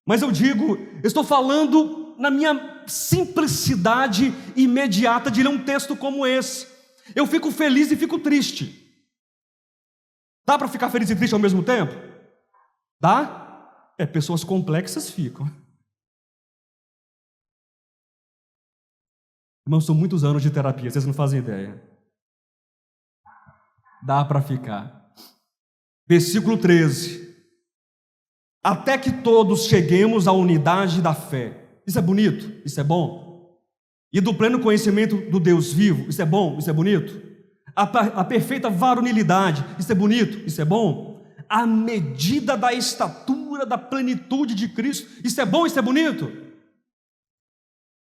Mas eu digo, eu estou falando na minha simplicidade imediata de ler um texto como esse. Eu fico feliz e fico triste. Dá para ficar feliz e triste ao mesmo tempo? Dá? Pessoas complexas ficam. Irmãos, são muitos anos de terapia, vocês não fazem ideia. Dá para ficar. Versículo 13. Até que todos cheguemos à unidade da fé. Isso é bonito? Isso é bom? E do pleno conhecimento do Deus vivo. Isso é bom? Isso é bonito? A perfeita varonilidade. Isso é bonito? Isso é bom? A medida da estatura, da plenitude de Cristo. Isso é bom? Isso é bonito?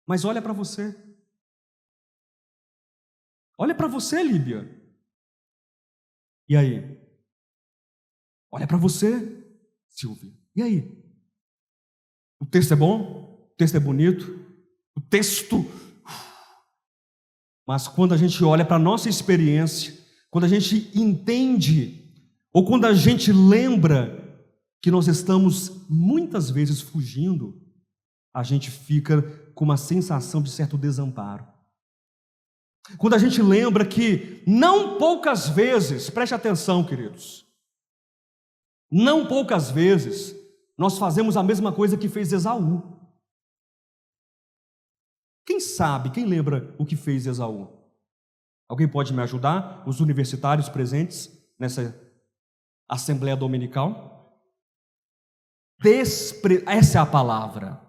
Mas olha para você. Olha para você, Líbia. E aí? Olha para você, Silvia. E aí? O texto é bom? O texto é bonito? O texto... Mas quando a gente olha para a nossa experiência, quando a gente entende, ou quando a gente lembra que nós estamos muitas vezes fugindo, a gente fica com uma sensação de certo desamparo. Quando a gente lembra que não poucas vezes, preste atenção, queridos, não poucas vezes nós fazemos a mesma coisa que fez Esaú. Quem sabe, quem lembra o que fez Esaú? Alguém pode me ajudar? Os universitários presentes nessa assembleia dominical? Essa é a palavra.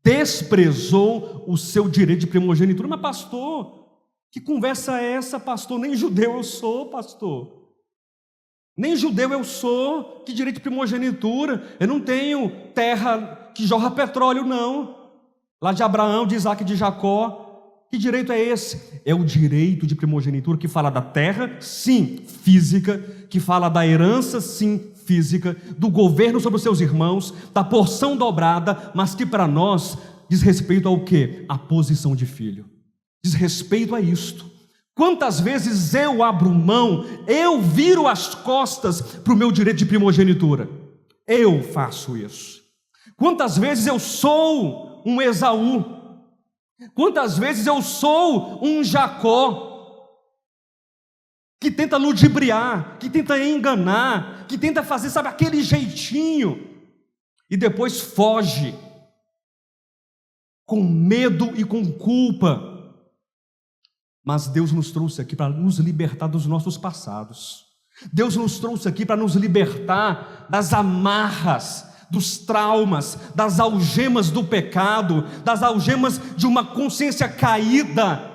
Desprezou o seu direito de primogenitura. Mas pastor, que conversa é essa, pastor? Nem judeu eu sou, pastor. Nem judeu eu sou. Que direito de primogenitura? Eu não tenho terra que jorra petróleo, não. Lá de Abraão, de Isaac e de Jacó. Que direito é esse? É o direito de primogenitura que fala da terra, sim, física, que fala da herança, sim, física, do governo sobre os seus irmãos, da porção dobrada, mas que para nós diz respeito ao quê? A posição de filho. Diz respeito a isto. Quantas vezes eu abro mão, eu viro as costas para o meu direito de primogenitura? Eu faço isso. Quantas vezes eu sou um Esaú? Quantas vezes eu sou um Jacó que tenta ludibriar, que tenta enganar, que tenta fazer, sabe, aquele jeitinho e depois foge com medo e com culpa. Mas Deus nos trouxe aqui para nos libertar dos nossos passados. Deus nos trouxe aqui para nos libertar das amarras, dos traumas, das algemas do pecado, das algemas de uma consciência caída.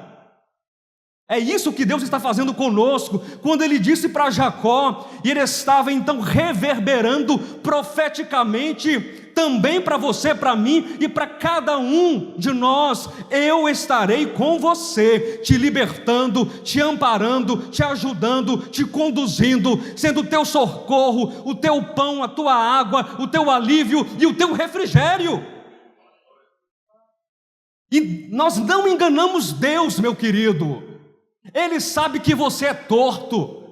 É isso que Deus está fazendo conosco, quando Ele disse para Jacó, e ele estava então reverberando profeticamente também para você, para mim e para cada um de nós. Eu estarei com você, te libertando, te amparando, te ajudando, te conduzindo, sendo o teu socorro, o teu pão, a tua água, o teu alívio e o teu refrigério. E nós não enganamos Deus, meu querido. Ele sabe que você é torto,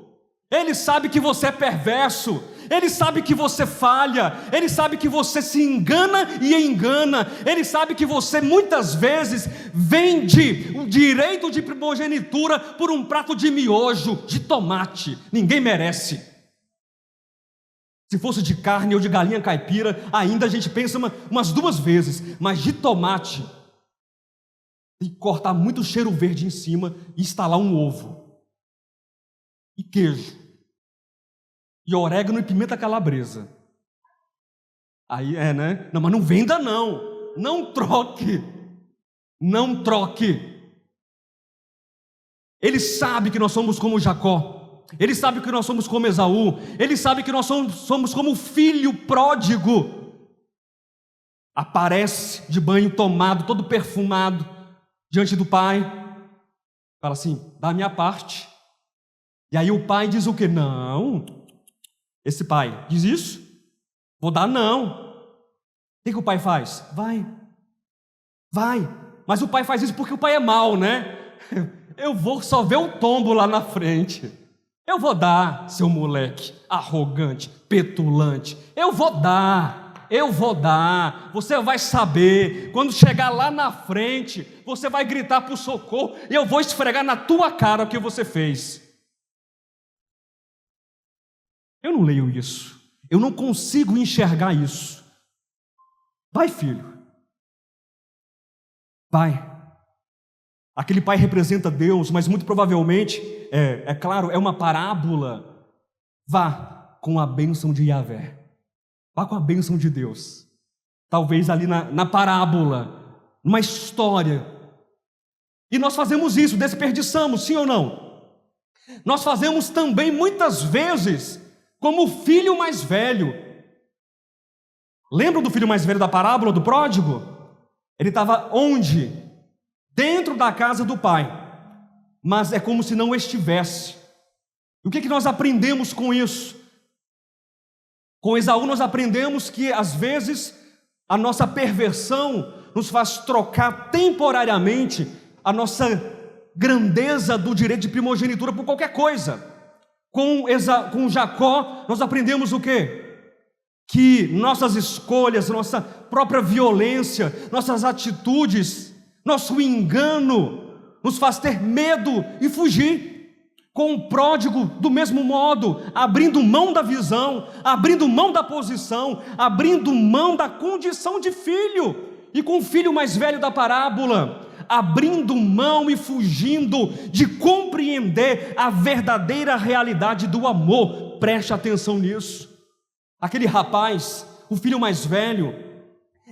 Ele sabe que você é perverso, Ele sabe que você falha, Ele sabe que você se engana e engana, Ele sabe que você muitas vezes vende o direito de primogenitura por um prato de miojo, de tomate. Ninguém merece. Se fosse de carne ou de galinha caipira, ainda a gente pensa umas 2 vezes, mas de tomate, e cortar muito cheiro verde em cima e instalar um ovo, e queijo, e orégano e pimenta calabresa. Aí né? Não, mas não venda não. Não troque. Não troque. Ele sabe que nós somos como Jacó. Ele sabe que nós somos como Esaú. Ele sabe que nós somos como o filho pródigo. Aparece de banho tomado, todo perfumado, diante do pai. Fala assim, dá a minha parte. E aí o pai diz o quê? Não. Esse pai diz isso? Vou dar não. O que o pai faz? Vai. Mas o pai faz isso porque o pai é mau, né? Eu vou só ver o tombo lá na frente. Eu vou dar, seu moleque arrogante, petulante. Eu vou dar. Você vai saber. Quando chegar lá na frente, você vai gritar por socorro e eu vou esfregar na tua cara o que você fez. Eu não leio isso, eu não consigo enxergar isso. Vai, filho, vai. Aquele pai representa Deus, mas muito provavelmente, é claro, é uma parábola. Vá com a bênção de Yahvé, vá com a bênção de Deus. Talvez ali na parábola, numa história. E nós fazemos isso, desperdiçamos, sim ou não? Nós fazemos também muitas vezes como o filho mais velho. Lembram do filho mais velho da parábola do pródigo? Ele estava onde? Dentro da casa do pai, mas é como se não estivesse. E o que nós aprendemos com isso? Com Esaú nós aprendemos que às vezes a nossa perversão nos faz trocar temporariamente a nossa grandeza do direito de primogenitura por qualquer coisa. Com Jacó, nós aprendemos o quê? Que nossas escolhas, nossa própria violência, nossas atitudes, nosso engano, nos faz ter medo e fugir. Com o pródigo, do mesmo modo, abrindo mão da visão, abrindo mão da posição, abrindo mão da condição de filho. E com o filho mais velho da parábola, abrindo mão e fugindo de compreender a verdadeira realidade do amor. Preste atenção nisso. Aquele rapaz, o filho mais velho,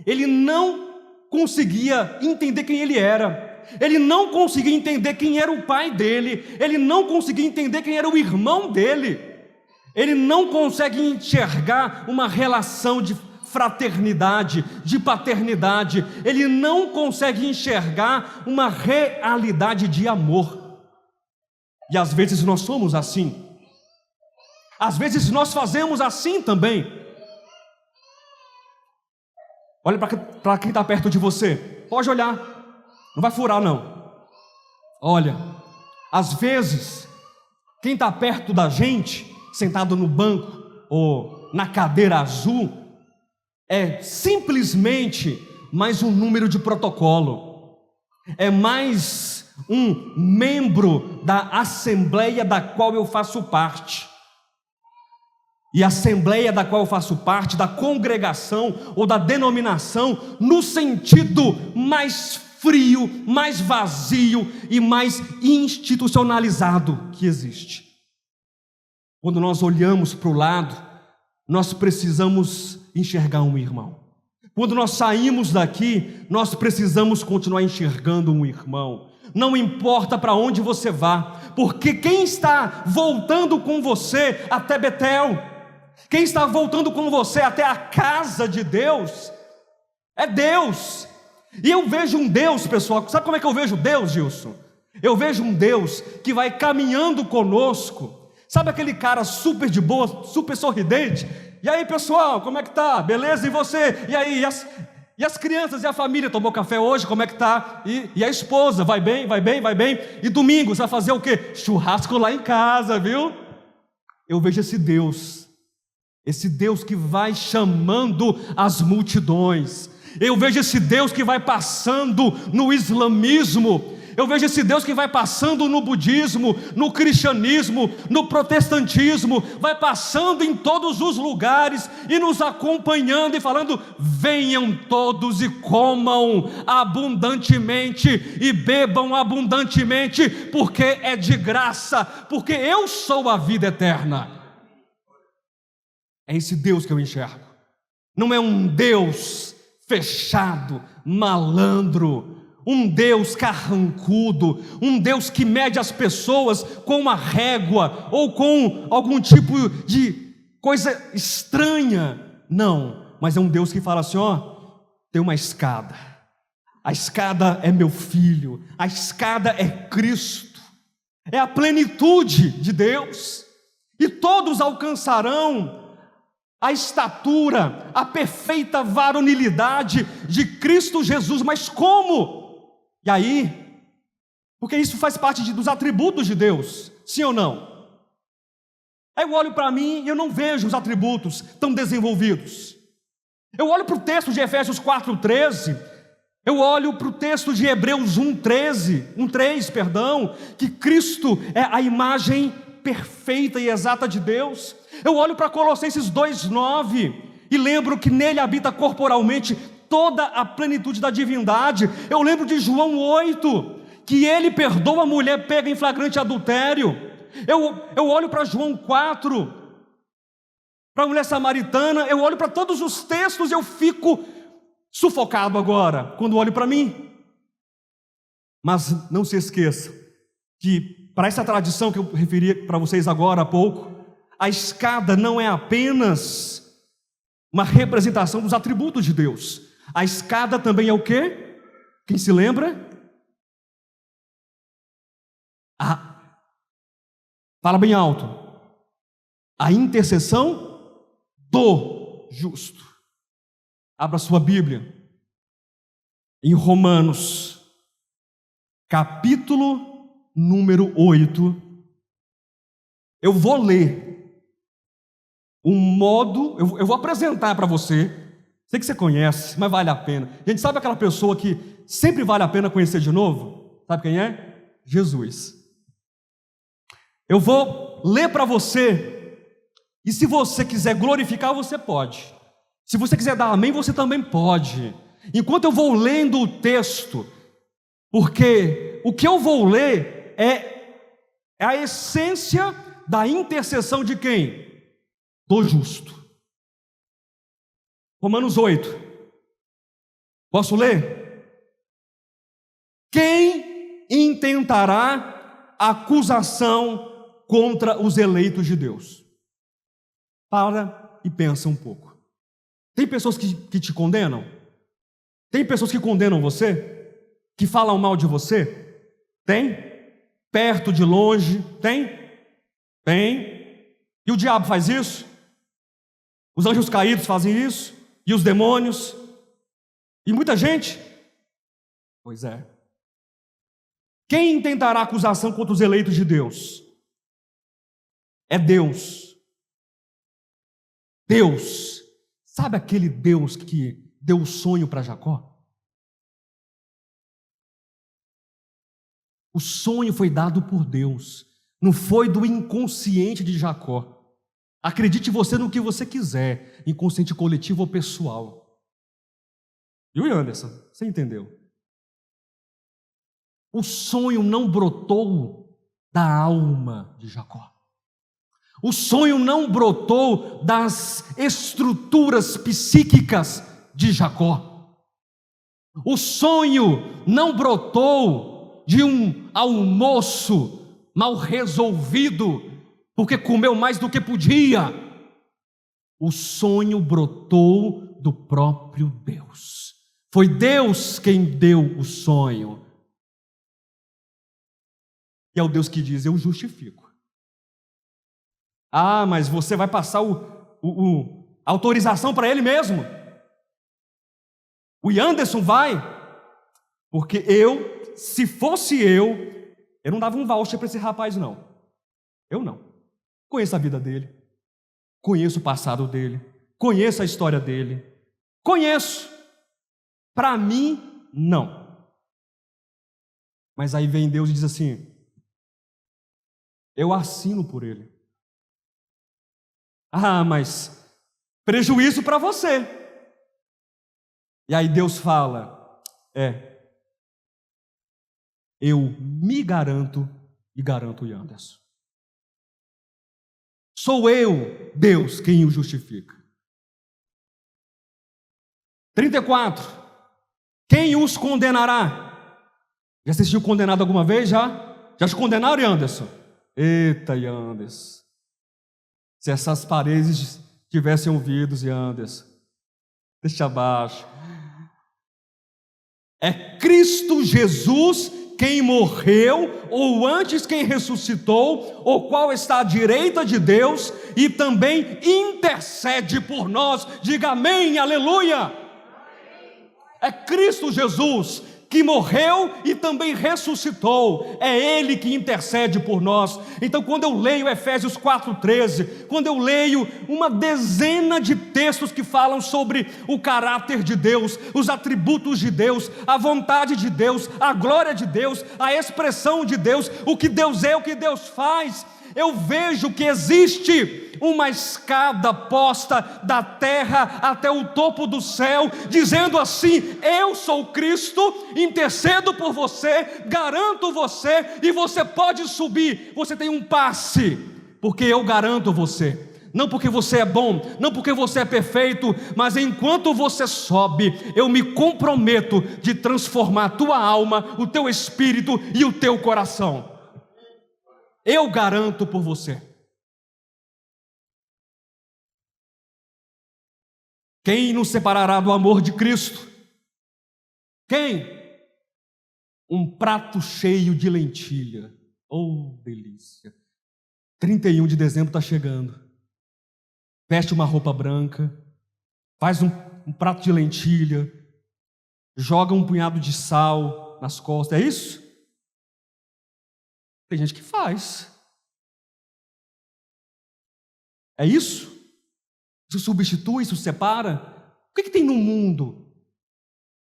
ele não conseguia entender quem ele era, ele não conseguia entender quem era o pai dele, ele não conseguia entender quem era o irmão dele, ele não consegue enxergar uma relação de fraternidade, de paternidade, ele não consegue enxergar uma realidade de amor. E às vezes nós somos assim, às vezes nós fazemos assim também. Olha para quem está perto de você, pode olhar, não vai furar não. Olha, às vezes quem está perto da gente, sentado no banco ou na cadeira azul, é simplesmente mais um número de protocolo, é mais um membro da assembleia da qual eu faço parte. E a assembleia da qual eu faço parte, da congregação ou da denominação, no sentido mais frio, mais vazio e mais institucionalizado que existe. Quando nós olhamos para o lado, nós precisamos enxergar um irmão. Quando nós saímos daqui, nós precisamos continuar enxergando um irmão. Não importa para onde você vá, porque quem está voltando com você até Betel, Quem está voltando com você até a casa de Deus é Deus. E eu vejo um Deus, pessoal, sabe como é que eu vejo Deus, Gilson? Eu vejo um Deus que vai caminhando conosco. Sabe aquele cara super de boa, super sorridente? E aí, pessoal, como é que tá? Beleza? E você? E aí, e as crianças e a família? Tomou café hoje? Como é que tá? E a esposa? Vai bem? Vai bem? Vai bem? E domingo, você vai fazer o quê? Churrasco lá em casa, viu? Eu vejo esse Deus que vai chamando as multidões. Eu vejo esse Deus que vai passando no islamismo. Eu vejo esse Deus que vai passando no budismo, no cristianismo, no protestantismo, vai passando em todos os lugares e nos acompanhando e falando: venham todos e comam abundantemente e bebam abundantemente, porque é de graça, porque eu sou a vida eterna. É esse Deus que eu enxergo. Não é um Deus fechado, malandro, um Deus carrancudo, um Deus que mede as pessoas com uma régua ou com algum tipo de coisa estranha. Não, mas é um Deus que fala assim: ó, tem uma escada, a escada é meu filho, a escada é Cristo, é a plenitude de Deus, e todos alcançarão a estatura, a perfeita varonilidade de Cristo Jesus. Mas como? E aí, porque isso faz parte dos atributos de Deus, sim ou não? Aí eu olho para mim e eu não vejo os atributos tão desenvolvidos. Eu olho para o texto de Efésios 4:13, eu olho para o texto de Hebreus 1:3, que Cristo é a imagem perfeita e exata de Deus. Eu olho para Colossenses 2:9 e lembro que nele habita corporalmente toda a plenitude da divindade. Eu lembro de João 8, que ele perdoa a mulher pega em flagrante adultério. Eu olho para João 4, para a mulher samaritana. Eu olho para todos os textos e eu fico sufocado agora, quando olho para mim. Mas não se esqueça que, para essa tradição que eu referi para vocês agora há pouco, a escada não é apenas uma representação dos atributos de Deus. A escada também é o quê? Quem se lembra? Fala bem alto. A intercessão do justo. Abra sua Bíblia em Romanos, capítulo número 8. Eu vou ler um modo, eu vou apresentar para você. Sei que você conhece, mas vale a pena. A gente sabe aquela pessoa que sempre vale a pena conhecer de novo? Sabe quem é? Jesus. Eu vou ler para você, e se você quiser glorificar, você pode. Se você quiser dar amém, você também pode. Enquanto eu vou lendo o texto, porque o que eu vou ler é a essência da intercessão de quem? Do justo. Romanos 8. Posso ler? Quem intentará acusação contra os eleitos de Deus? Para e pensa um pouco. Tem pessoas que te condenam? Tem pessoas que condenam você? Que falam mal de você? Tem? Perto, de longe? Tem? Tem. E o diabo faz isso? Os anjos caídos fazem isso? E os demônios? E muita gente? Pois é. Quem intentará acusação contra os eleitos de Deus? É Deus. Deus. Sabe aquele Deus que deu o sonho para Jacó? O sonho foi dado por Deus, não foi do inconsciente de Jacó. Acredite você no que você quiser, inconsciente coletivo ou pessoal. E o Anderson, você entendeu? O sonho não brotou da alma de Jacó. O sonho não brotou das estruturas psíquicas de Jacó. O sonho não brotou de um almoço mal resolvido, porque comeu mais do que podia. O sonho brotou do próprio Deus. Foi Deus quem deu o sonho. E é o Deus que diz: eu justifico. Ah, mas você vai passar a autorização para ele mesmo? O Yanderson vai? Porque se fosse eu não dava um voucher para esse rapaz, não. Eu não. Conheço a vida dele, conheço o passado dele, conheço a história dele, conheço. Para mim, não. Mas aí vem Deus e diz assim: eu assino por ele. Ah, mas prejuízo para você. E aí Deus fala: eu me garanto e garanto o Yanderson. Sou eu, Deus, quem o justifica. 34. Quem os condenará? Já assistiu Condenado alguma vez? Já te condenaram, Yanderson? Eita, Yanderson. Se essas paredes tivessem ouvidos, Yanderson, deixa abaixo. É Cristo Jesus quem morreu, ou antes quem ressuscitou, o qual está à direita de Deus e também intercede por nós. Diga amém, aleluia. É Cristo Jesus que morreu e também ressuscitou. É Ele que intercede por nós. Então, quando eu leio Efésios 4,13, quando eu leio uma dezena de textos que falam sobre o caráter de Deus, os atributos de Deus, a vontade de Deus, a glória de Deus, a expressão de Deus, o que Deus é, o que Deus faz, eu vejo que existe uma escada posta da terra até o topo do céu, dizendo assim: eu sou Cristo, intercedo por você, garanto você, e você pode subir. Você tem um passe, porque eu garanto você. Não porque você é bom, não porque você é perfeito, mas enquanto você sobe, eu me comprometo de transformar a tua alma, o teu espírito e o teu coração. Eu garanto por você. Quem nos separará do amor de Cristo? Quem? Um prato cheio de lentilha. Oh, delícia. 31 de dezembro está chegando. Veste uma roupa branca, faz um prato de lentilha, joga um punhado de sal nas costas. É isso? Tem gente que faz. É isso? Isso substitui, isso separa? O que tem no mundo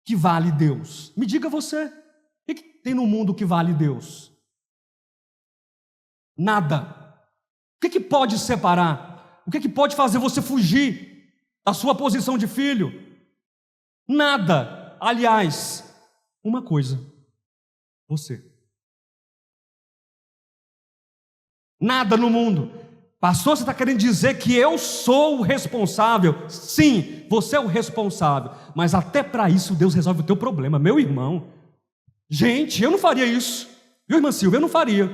que vale Deus? Me diga você. O que tem no mundo que vale Deus? Nada. O que pode separar? O que pode fazer você fugir da sua posição de filho? Nada. Aliás, uma coisa: você. Nada no mundo. Pastor, você está querendo dizer que eu sou o responsável? Sim, você é o responsável. Mas até para isso Deus resolve o teu problema, meu irmão. Gente, eu não faria isso. Viu, irmã Silvia? Eu não faria.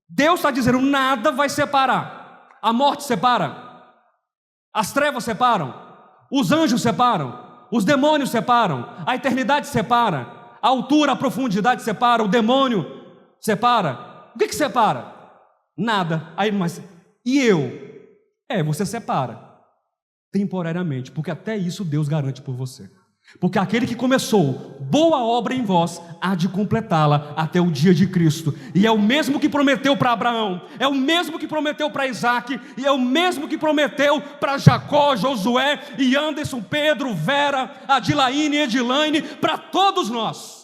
Deus está dizendo: nada vai separar. A morte separa, as trevas separam, os anjos separam, os demônios separam, a eternidade separa, a altura, a profundidade separa, o demônio separa. O que separa? Nada. Aí, mas e eu? Você separa temporariamente, porque até isso Deus garante por você. Porque aquele que começou boa obra em vós há de completá-la até o dia de Cristo. E é o mesmo que prometeu para Abraão, é o mesmo que prometeu para Isaac, e é o mesmo que prometeu para Jacó, Josué e Anderson, Pedro, Vera, Adilaine, Edilaine, para todos nós.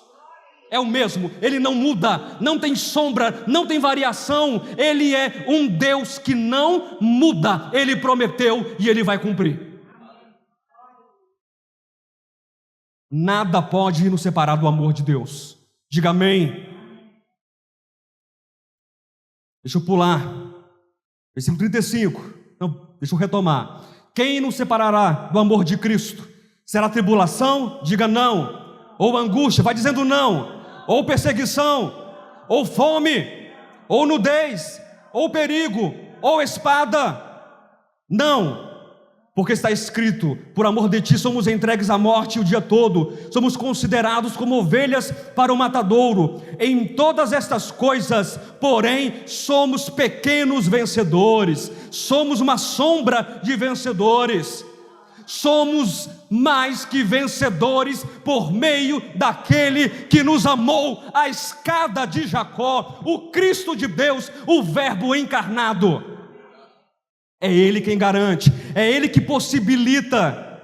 É o mesmo, ele não muda, não tem sombra, não tem variação. Ele é um Deus que não muda. Ele prometeu e ele vai cumprir. Nada pode nos separar do amor de Deus. Diga amém. Deixa eu pular. Versículo 35. Não, deixa eu retomar. Quem nos separará do amor de Cristo? Será tribulação? Diga não. Ou angústia? Vai dizendo não. Ou perseguição? Ou fome? Ou nudez? Ou perigo? Ou espada? Não, porque está escrito: por amor de ti somos entregues à morte o dia todo, somos considerados como ovelhas para o matadouro. Em todas estas coisas, porém, somos pequenos vencedores, somos uma sombra de vencedores. Somos mais que vencedores por meio daquele que nos amou. A escada de Jacó, o Cristo de Deus, o Verbo encarnado. É Ele quem garante, é Ele que possibilita,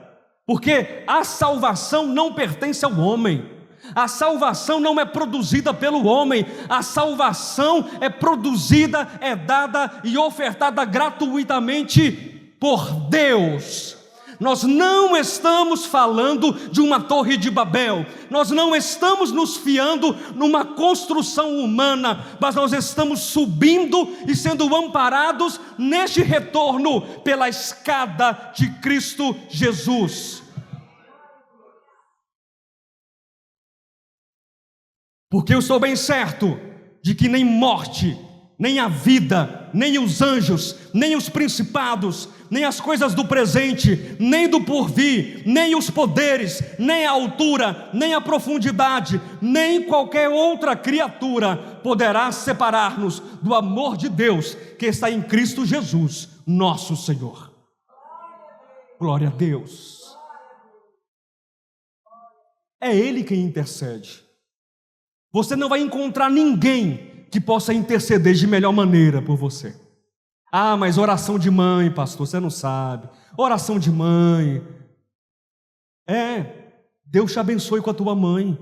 porque a salvação não pertence ao homem, a salvação não é produzida pelo homem, a salvação é produzida, é dada e ofertada gratuitamente por Deus. Nós não estamos falando de uma torre de Babel, nós não estamos nos fiando numa construção humana, mas nós estamos subindo e sendo amparados neste retorno pela escada de Cristo Jesus. Porque eu estou bem certo de que nem morte, nem a vida, nem os anjos, nem os principados, nem as coisas do presente, nem do porvir, nem os poderes, nem a altura, nem a profundidade, nem qualquer outra criatura poderá separar-nos do amor de Deus que está em Cristo Jesus, nosso Senhor. Glória a Deus. É Ele quem intercede. Você não vai encontrar ninguém que possa interceder de melhor maneira por você. Ah, mas oração de mãe, pastor, você não sabe. Oração de mãe. Deus te abençoe com a tua mãe,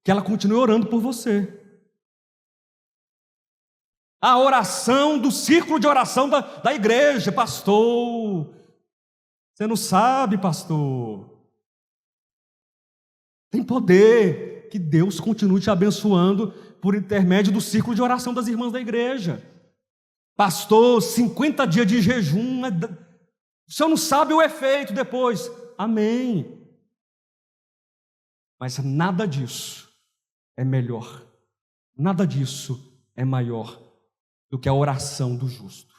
que ela continue orando por você. A oração do círculo de oração da igreja, pastor. Você não sabe, pastor. Tem poder. Que Deus continue te abençoando por intermédio do círculo de oração das irmãs da igreja. Pastor, 50 dias de jejum, o senhor não sabe o efeito depois. Amém. Mas nada disso é melhor, nada disso é maior do que a oração do justo,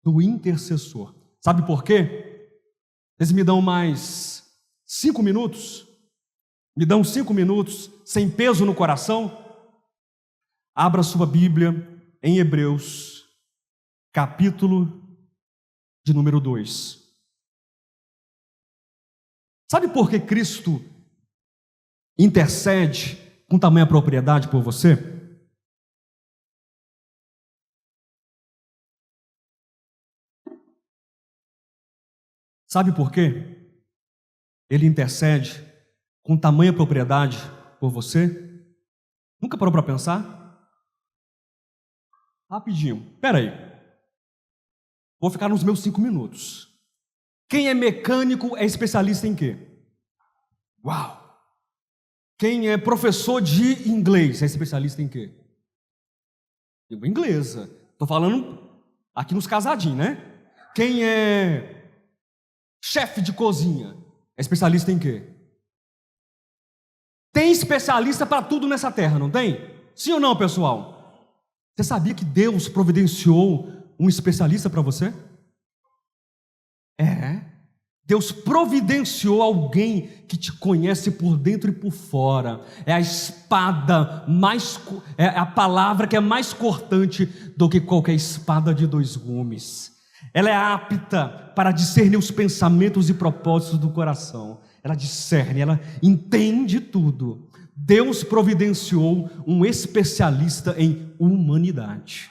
do intercessor. Sabe por quê? Vocês me dão mais 5 minutos? Me dão 5 minutos, sem peso no coração? Abra sua Bíblia em Hebreus, capítulo de número 2. Sabe por que Cristo intercede com tamanha propriedade por você? Sabe por quê? Ele intercede com tamanha propriedade por você? Nunca parou para pensar? Rapidinho, espera aí. Vou ficar nos meus 5 minutos. Quem é mecânico é especialista em quê? Uau! Quem é professor de inglês é especialista em quê? Língua inglesa. Estou falando aqui nos casadinhos, né? Quem é chefe de cozinha é especialista em quê? Tem especialista para tudo nessa terra, não tem? Sim ou não, pessoal? Você sabia que Deus providenciou um especialista para você? Deus providenciou alguém que te conhece por dentro e por fora. É a espada é a palavra que é mais cortante do que qualquer espada de 2 gumes. Ela é apta para discernir os pensamentos e propósitos do coração. Ela discerne, ela entende tudo. Deus providenciou um especialista em humanidade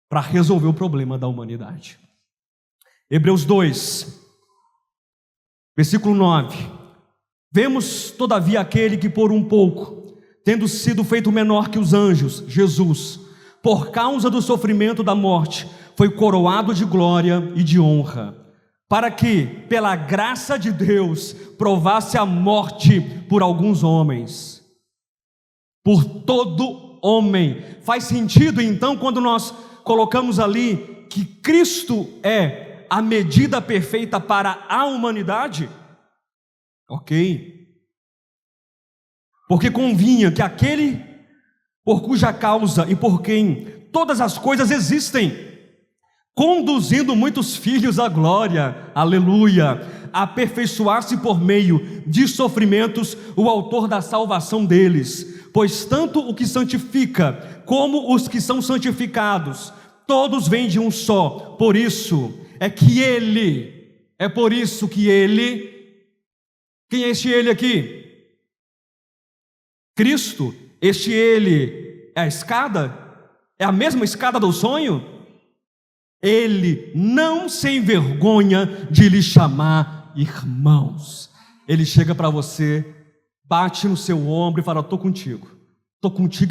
para resolver o problema da humanidade. Hebreus 2, versículo 9. Vemos, todavia, aquele que por um pouco, tendo sido feito menor que os anjos, Jesus, por causa do sofrimento da morte, foi coroado de glória e de honra, para que, pela graça de Deus, provasse a morte por alguns homens. Por todo homem. Faz sentido, então, quando nós colocamos ali que Cristo é a medida perfeita para a humanidade? Ok. Porque convinha que aquele por cuja causa e por quem todas as coisas existem, conduzindo muitos filhos à glória, aleluia, aperfeiçoar-se por meio de sofrimentos, o autor da salvação deles. Pois tanto o que santifica, como os que são santificados, todos vêm de um só. Por isso que ele, quem é este ele aqui? Cristo. Este ele é a escada? É a mesma escada do sonho? Ele não se envergonha de lhe chamar irmãos. Ele chega para você, bate no seu ombro e fala: estou contigo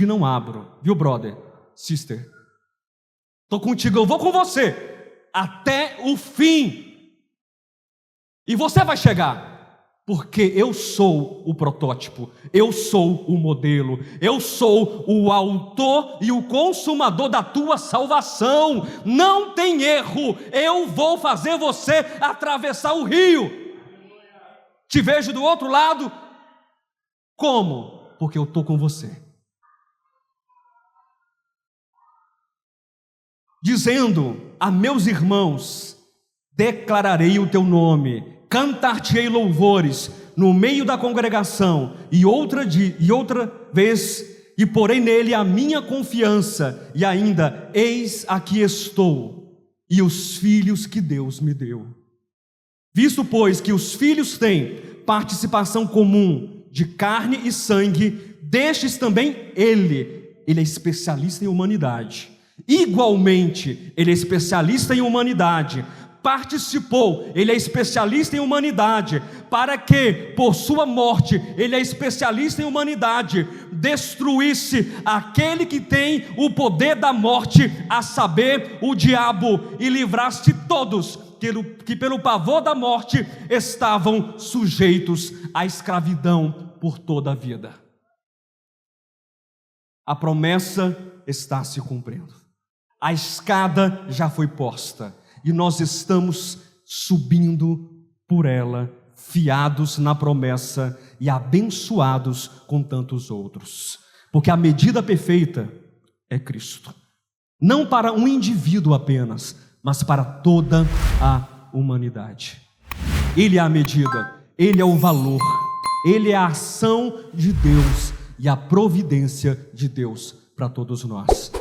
e não abro, viu, brother, sister? Estou contigo, eu vou com você até o fim, e você vai chegar, porque eu sou o protótipo, eu sou o modelo, eu sou o autor e o consumador da tua salvação. Não tem erro, eu vou fazer você atravessar o rio. Te vejo do outro lado. Como? Porque eu estou com você. Dizendo a meus irmãos: declararei o teu nome, cantar-te-ei louvores no meio da congregação, e outra vez, e porei nele a minha confiança, e ainda, eis aqui estou, e os filhos que Deus me deu. Visto, pois, que os filhos têm participação comum de carne e sangue, destes também ele é especialista em humanidade. Igualmente, ele é especialista em humanidade, participou, ele é especialista em humanidade, para que, por sua morte, ele é especialista em humanidade, destruísse aquele que tem o poder da morte, a saber, o diabo, e livrasse todos que pelo pavor da morte estavam sujeitos à escravidão por toda a vida. A promessa está se cumprindo. A escada já foi posta e nós estamos subindo por ela, fiados na promessa e abençoados com tantos outros. Porque a medida perfeita é Cristo. Não para um indivíduo apenas, mas para toda a humanidade. Ele é a medida, ele é o valor, ele é a ação de Deus e a providência de Deus para todos nós.